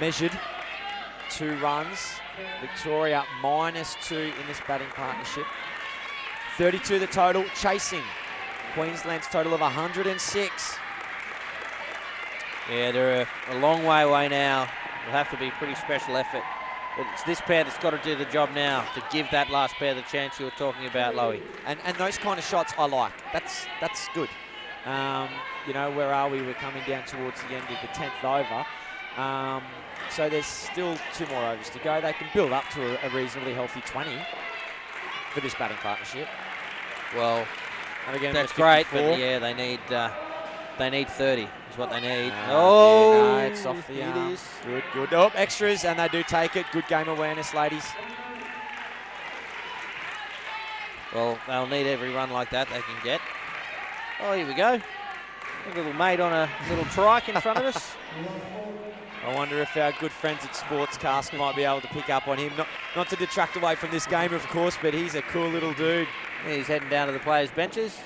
measured. 2 runs. Victoria -2 in this batting partnership. 32 the total, chasing Queensland's total of 106. Yeah, they're a long way away now. It'll have to be a pretty special effort. But it's this pair that's got to do the job now to give that last pair the chance you were talking about, Lowy. And those kind of shots I like. That's good. Where are we? We're coming down towards the end of the 10th over. So there's still 2 more overs to go. They can build up to a reasonably healthy 20 for this batting partnership. Well, and again, that's great, but yeah, they need 30 is what they need. Oh, no, it's off the arm. It is. Good. Oh, extras, and they do take it. Good game awareness, ladies. Well, they'll need every run like that they can get. Oh, here we go. A little mate on a little trike in front of us. I wonder if our good friends at Sportscast might be able to pick up on him. Not to detract away from this game, of course, but he's a cool little dude. Yeah, he's heading down to the players' benches.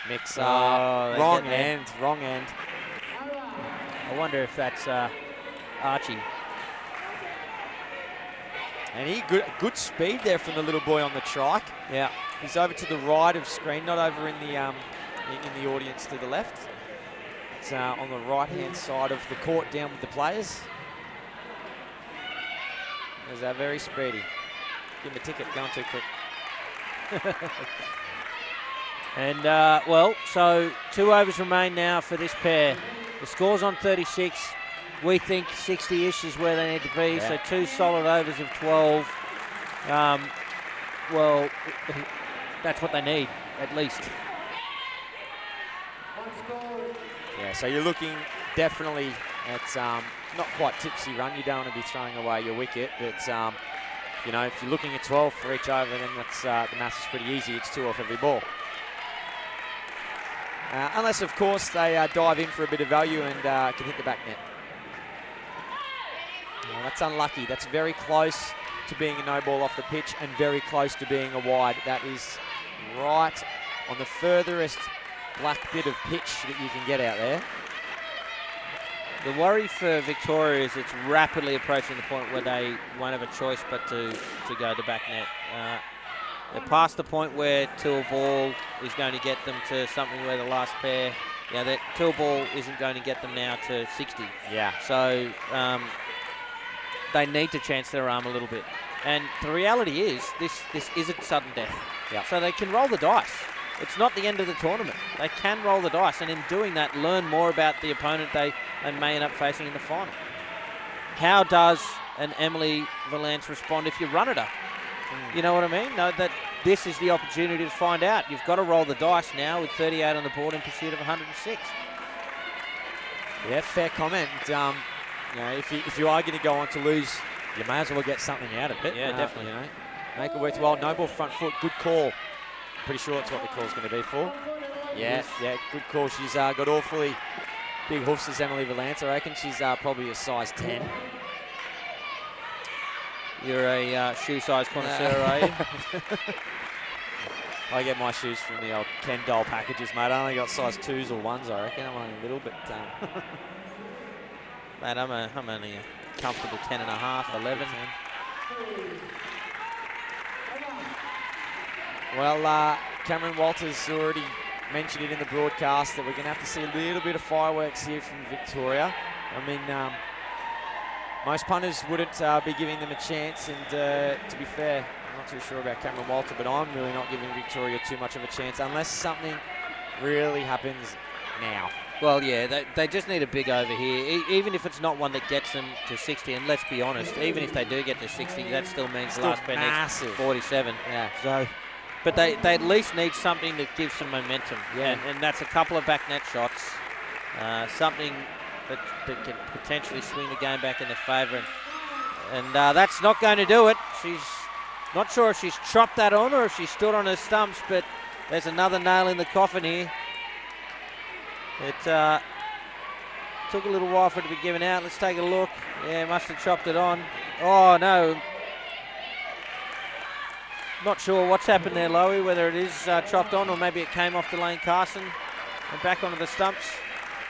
Mix up. Wrong end. I wonder if that's Archie. And he good speed there from the little boy on the trike. Yeah. He's over to the right of screen, not over in the audience to the left. It's on the right-hand side of the court down with the players. There's very speedy. Give him a ticket, going too quick. And, so 2 overs remain now for this pair. The score's on 36. We think 60-ish is where they need to be, so 2 solid overs of 12. That's what they need, at least. Yeah, so you're looking definitely at not quite tipsy run. You don't want to be throwing away your wicket, but if you're looking at 12 for each over, then that's the maths is pretty easy. It's 2 off every ball. Unless, of course, they dive in for a bit of value and can hit the back net. That's unlucky. That's very close to being a no ball off the pitch and very close to being a wide. That is right on the furthest black bit of pitch that you can get out there. The worry for Victoria is it's rapidly approaching the point where they won't have a choice but to go to back net. They're past the point where Till Ball is going to get them to something where the last pair, that Till Ball isn't going to get them now to 60. Yeah. So they need to chance their arm a little bit. And the reality is this isn't sudden death. Yep. So they can roll the dice. It's not the end of the tournament. They can roll the dice, and in doing that, learn more about the opponent they may end up facing in the final. How does an Emily Valance respond if you run at her? You know what I mean? Know that this is the opportunity to find out. You've got to roll the dice now with 38 on the board in pursuit of 106. Yeah, fair comment. If you are going to go on to lose, you may as well get something out of it. Yeah, definitely. Make it worthwhile. No ball front foot. Good call. Pretty sure that's what the call's going to be for. Yeah, good call. She's got awfully big hoofs as Emily Valance. I reckon she's probably a size 10. You're a shoe size connoisseur, are you? I get my shoes from the old Ken doll packages, mate. I only got size 2s or 1s, I reckon. I'm only a little bit... Mate, I'm only a comfortable 10 and a half, 11. Well, Cameron Walters already mentioned it in the broadcast that we're going to have to see a little bit of fireworks here from Victoria. I mean, most punters wouldn't be giving them a chance, and to be fair, I'm not too sure about Cameron Walter, but I'm really not giving Victoria too much of a chance unless something really happens now. Well, yeah, they just need a big over here, even if it's not one that gets them to 60, and let's be honest, even if they do get to 60, that still means the last pair needs 47. Yeah. So But they at least need something that gives some momentum. Yeah. And that's a couple of back net shots. Something that can potentially swing the game back in their favour. And that's not going to do it. She's not sure if she's chopped that on or if she stood on her stumps, but there's another nail in the coffin here. It took a little while for it to be given out. Let's take a look. Yeah, must have chopped it on. Oh, no. Not sure what's happened there, Lowy, whether it is chopped on or maybe it came off Delane Carson and back onto the stumps.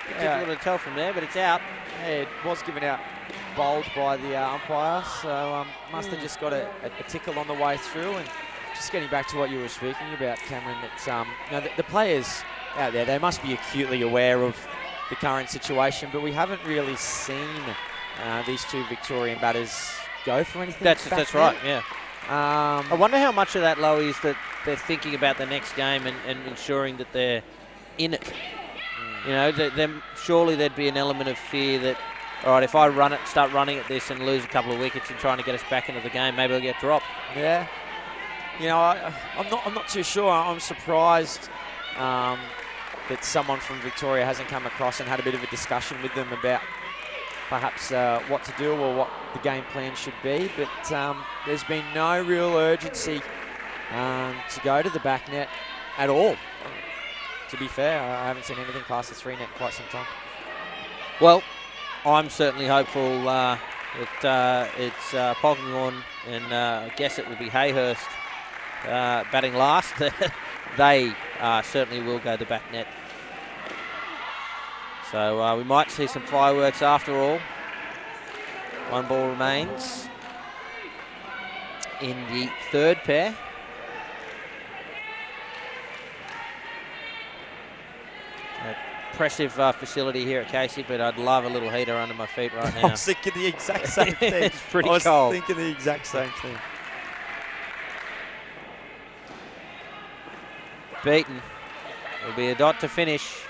Difficult to tell from there, but it's out. Yeah, it was given out bowled by the umpire, so must have just got a tickle on the way through. And just getting back to what you were speaking about, Cameron, it's the players out there, they must be acutely aware of the current situation, but we haven't really seen these two Victorian batters go for anything. That's right, yeah. I wonder how much of that, Lowy, is that they're thinking about the next game and ensuring that they're in it. You know, surely there'd be an element of fear that, all right, if I start running at this and lose a couple of wickets and trying to get us back into the game, maybe I'll get dropped. Yeah. You know, I'm not too sure. I'm surprised that someone from Victoria hasn't come across and had a bit of a discussion with them about perhaps what to do or what the game plan should be. But there's been no real urgency to go to the back net at all. To be fair, I haven't seen anything past the 3 net in quite some time. Well, I'm certainly hopeful that it's Polkinghorne and I guess it will be Hayhurst batting last. They certainly will go the back net. So we might see some fireworks after all. 1 ball remains in the third pair. Impressive facility here at Casey, but I'd love a little heater under my feet right now. I was thinking the exact same thing. It's pretty cold. I was thinking the exact same thing. Beaten. It'll be a dot to finish.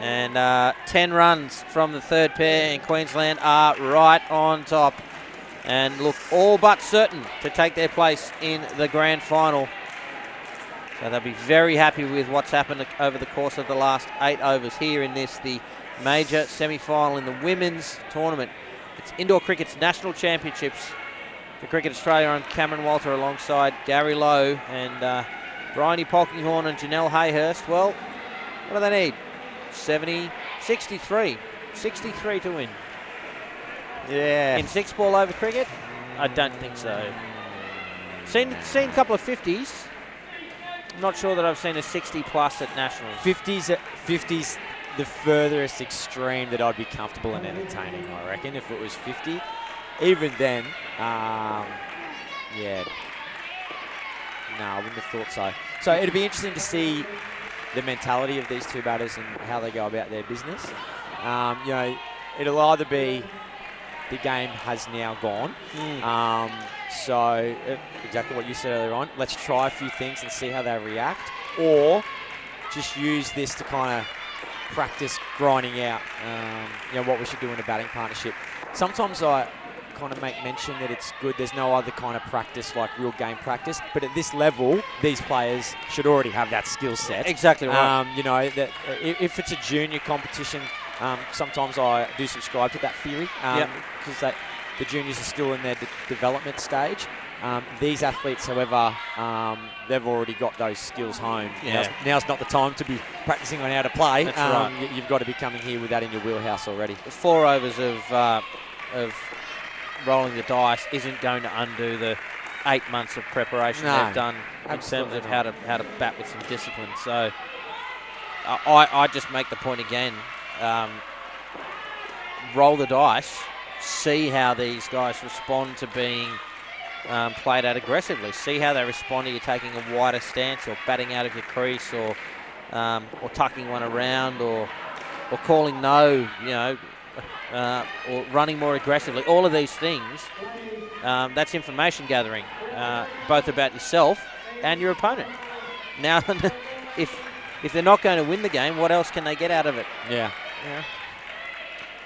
And 10 runs from the third pair, and Queensland are right on top and look all but certain to take their place in the grand final. So they'll be very happy with what's happened over the course of the last 8 overs here in the major semi-final in the women's tournament. It's Indoor Cricket's National Championships for Cricket Australia. I'm Cameron Walter alongside Gary Lowe and Bryony Polkinghorne and Janelle Hayhurst. Well, what do they need? 63 to win. Yeah. In 6-ball over cricket? I don't think so. Seen a couple of 50s. I'm not sure that I've seen a 60 plus at Nationals. 50's the furthest extreme that I'd be comfortable in entertaining, I reckon, if it was 50. Even then, yeah. No, I wouldn't have thought so. So it'd be interesting to see the mentality of these two batters and how they go about their business. You know, it'll either be the game has now gone. So exactly what you said earlier on. Let's try a few things and see how they react, or just use this to kind of practice grinding out. You know, what we should do in a batting partnership. Sometimes I kind of make mention that it's good. There's no other kind of practice like real game practice, but at this level, these players should already have that skill set. Exactly right. You know, that if it's a junior competition, sometimes I do subscribe to that theory because the juniors are still in their development stage. These athletes, however, they've already got those skills honed. Yeah. Now's not the time to be practicing on how to play. That's right. You've got to be coming here with that in your wheelhouse already. 4 overs of rolling the dice isn't going to undo the 8 months of preparation they've done in terms of how to bat with some discipline. So I just make the point again, roll the dice, see how these guys respond to being played out aggressively. See how they respond to you taking a wider stance or batting out of your crease or tucking one around or calling no, you know, or running more aggressively. All of these things, that's information gathering, both about yourself and your opponent. Now, if they're not going to win the game, what else can they get out of it? Yeah.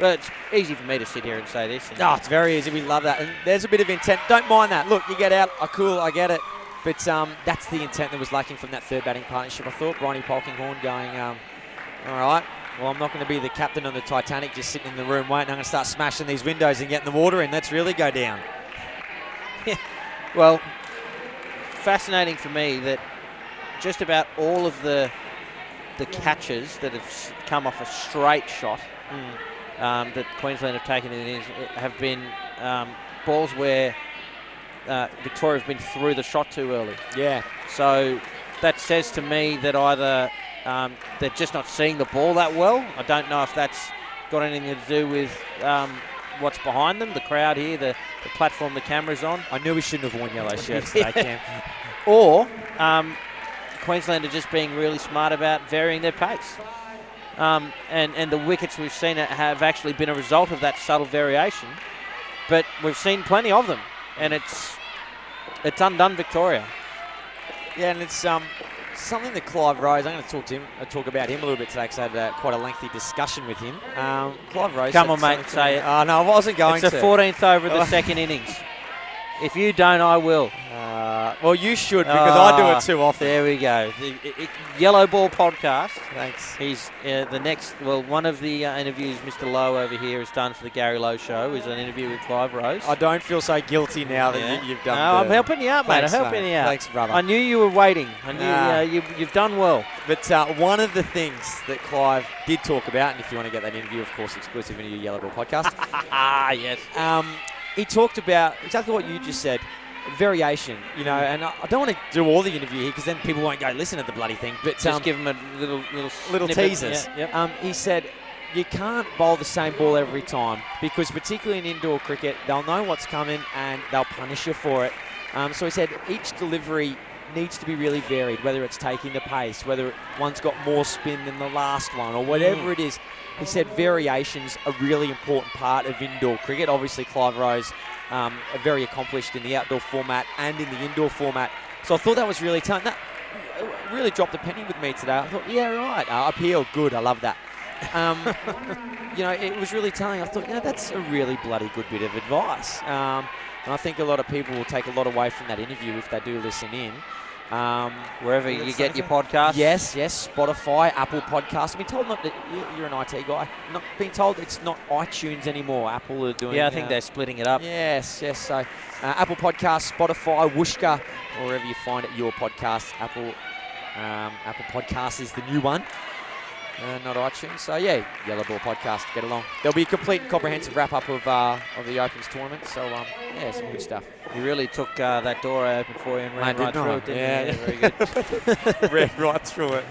Well, it's easy for me to sit here and say this. Oh, it's very easy. We love that. And there's a bit of intent. Don't mind that. Look, you get out. Oh, cool, I get it. But that's the intent that was lacking from that third batting partnership. I thought Bronny Polkinghorne going, all right, well, I'm not going to be the captain on the Titanic just sitting in the room waiting. I'm going to start smashing these windows and getting the water in. Let's really go down. Well, fascinating for me that just about all of the catches that have come off a straight shot that Queensland have taken have been balls where Victoria have been through the shot too early. Yeah. So that says to me that either they're just not seeing the ball that well. I don't know if that's got anything to do with what's behind them, the crowd here, the platform the camera's on. I knew we shouldn't have worn yellow shirts today, Cam. Or Queensland are just being really smart about varying their pace. And the wickets we've seen have actually been a result of that subtle variation. But we've seen plenty of them, and it's undone Victoria. Yeah, and it's something that Clive Rose, I'm going to talk about him a little bit today because I had quite a lengthy discussion with him. Clive Rose. Come on, mate, say it. Oh, no, I wasn't going to. It's the 14th over of the second innings. If you don't, I will. Well, you should because I do it too often. There we go. Yellow Ball podcast. Thanks. He's the next. Well, one of the interviews Mr. Lowe over here has done for the Gary Lowe Show is an interview with Clive Rose. I don't feel so guilty now that you've done. No, I'm helping you out, mate. Thanks, I'm helping you out. Thanks, brother. I knew you were waiting. I knew you've done well. But one of the things that Clive did talk about, and if you want to get that interview, of course, exclusive in your Yellow Ball podcast. Yes. He talked about exactly what you just said. Variation, and I don't want to do all the interview here because then people won't go listen to the bloody thing. But just give them a little snippet. Teasers. Yeah, yep. He said you can't bowl the same ball every time because particularly in indoor cricket, they'll know what's coming and they'll punish you for it. So he said each delivery needs to be really varied, whether it's taking the pace, whether one's got more spin than the last one, or whatever it is. He said variation's a really important part of indoor cricket. Obviously, Clive Rose are very accomplished in the outdoor format and in the indoor format. So I thought that was really telling. That really dropped a penny with me today. I thought, yeah, right. Uphill, good. I love that. It was really telling. I thought, that's a really bloody good bit of advice. And I think a lot of people will take a lot away from that interview if they do listen in. Wherever you get your podcast. Yes, Spotify, Apple Podcasts. I've been told not that you're an IT guy. Not being told it's not iTunes anymore. Apple are doing. Yeah, I think they're splitting it up. Yes. So Apple Podcasts, Spotify, Whooshka, or wherever you find it, your podcast. Apple Podcasts is the new one. Not iTunes. So, yeah, Yellow Ball podcast. Get along. There'll be a complete and comprehensive wrap-up of the Opens tournament. So, some good stuff. You really took that door open for you and ran right through it, didn't you? Very good. Ran right through it.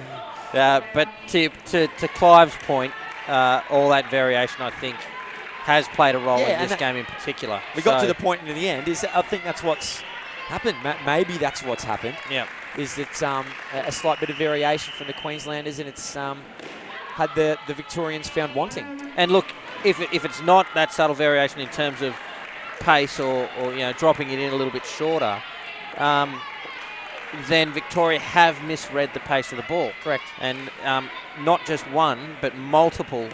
But to Clive's point, all that variation, I think, has played a role in this game in particular. We got to the point in the end. I think that's what's happened. Maybe that's what's happened. Yeah. Is that a slight bit of variation from the Queenslanders, and it's had the Victorians found wanting. And look, if it's not that subtle variation in terms of pace or dropping it in a little bit shorter, then Victoria have misread the pace of the ball. Correct. And not just one, but multiple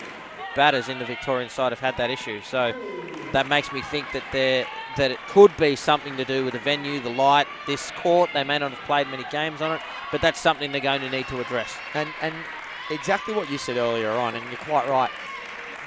batters in the Victorian side have had that issue. So that makes me think that it could be something to do with the venue, the light, this court. They may not have played many games on it, but that's something they're going to need to address. And exactly what you said earlier on, and you're quite right.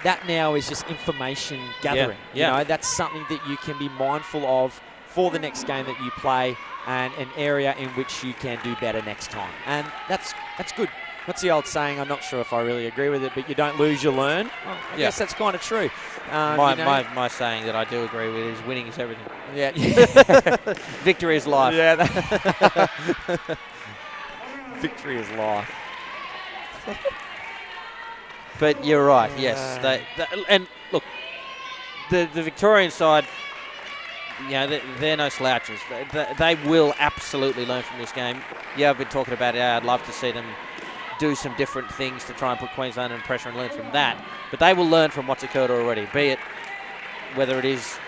That now is just information gathering. Yeah. That's something that you can be mindful of for the next game that you play, and an area in which you can do better next time. And that's good. What's the old saying? I'm not sure if I really agree with it, but you don't lose, you learn. Well, I guess that's kind of true. My saying that I do agree with is winning is everything. Yeah. Victory is life. Yeah. Victory is life. But you're right, yes. And look, the Victorian side, they're no slouches. They will absolutely learn from this game. Yeah, I've been talking about it. I'd love to see them do some different things to try and put Queensland under pressure and learn from that. But they will learn from what's occurred already, be it whether it is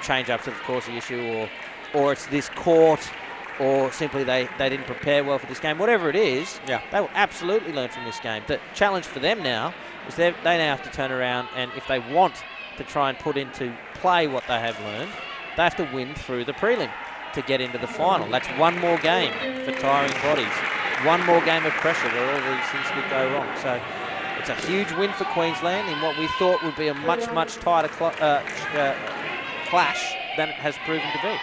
change-ups of course the issue or it's this court or simply they didn't prepare well for this game. Whatever it is, they will absolutely learn from this game. The challenge for them now is they now have to turn around, and if they want to try and put into play what they have learned, they have to win through the prelim to get into the final. That's one more game for tiring bodies. One more game of pressure where all these things could go wrong. So it's a huge win for Queensland in what we thought would be a much, much tighter clash than it has proven to be.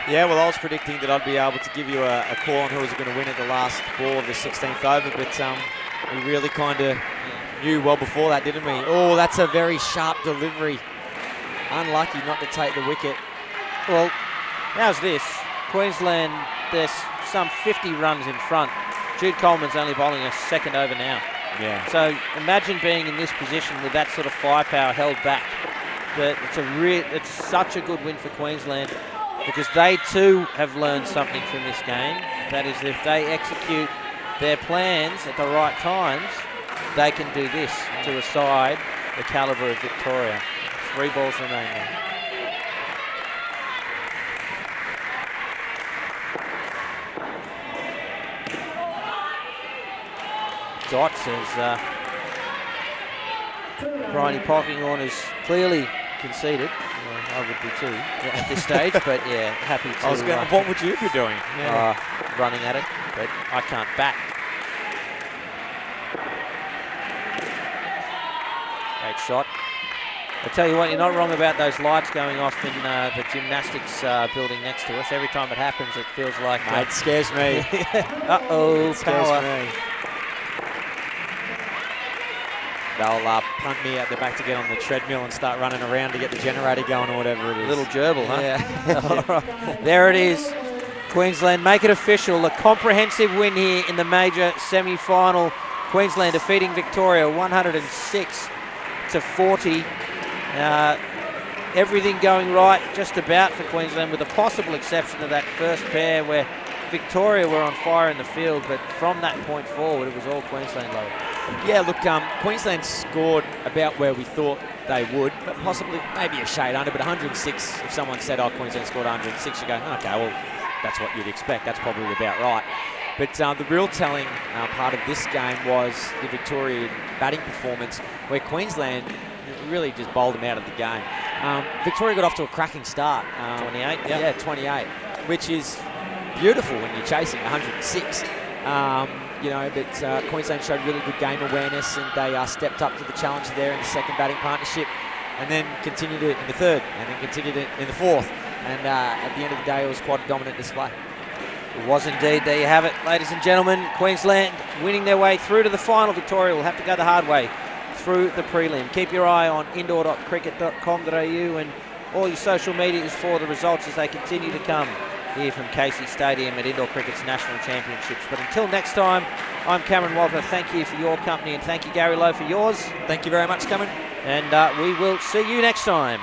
Yeah, well, I was predicting that I'd be able to give you a call on who was going to win at the last ball of the 16th over, but we really kind of knew well before that, didn't we? Oh, that's a very sharp delivery. Unlucky not to take the wicket. Well, how's this? Queensland, there's some 50 runs in front. Jude Coleman's only bowling a second over now. Yeah. So imagine being in this position with that sort of firepower held back. But it's such a good win for Queensland because they too have learned something from this game. That is, if they execute their plans at the right times, they can do this to a side the calibre of Victoria. 3 balls remain now. Dots as Bryony Polkinghorne has clearly conceded. I would be too at this stage, but yeah, happy to. What would you be doing? Running at it, but I can't bat. Great shot. I tell you what, you're not wrong about those lights going off in the gymnastics building next to us. Every time it happens, it feels like... It scares me. Uh-oh, power. Me. They'll punt me at the back to get on the treadmill and start running around to get the generator going or whatever it is. Little gerbil, huh? Yeah. All right. There it is. Queensland make it official. A comprehensive win here in the major semi-final. Queensland defeating Victoria 106-40. Everything going right just about for Queensland, with the possible exception of that first pair where Victoria were on fire in the field, but from that point forward, it was all Queensland low. Yeah, look, Queensland scored about where we thought they would, but possibly maybe a shade under, but 106, if someone said, oh, Queensland scored 106, you go, okay, well, that's what you'd expect. That's probably about right. But the real telling part of this game was the Victorian batting performance, where Queensland really just bowled them out of the game. Victoria got off to a cracking start. 28, yeah, 28, which is beautiful when you're chasing 106. But Queensland showed really good game awareness, and they stepped up to the challenge there in the second batting partnership, and then continued it in the third, and then continued it in the fourth. And at the end of the day, it was quite a dominant display. It was indeed. There you have it, ladies and gentlemen. Queensland winning their way through to the final. Victoria will have to go the hard way through the prelim. Keep your eye on indoor.cricket.com.au and all your social medias for the results as they continue to come here from Casey Stadium at Indoor Cricket's National Championships. But until next time, I'm Cameron Walter. Thank you for your company, and thank you, Gary Lowe, for yours. Thank you very much, Cameron. And we will see you next time.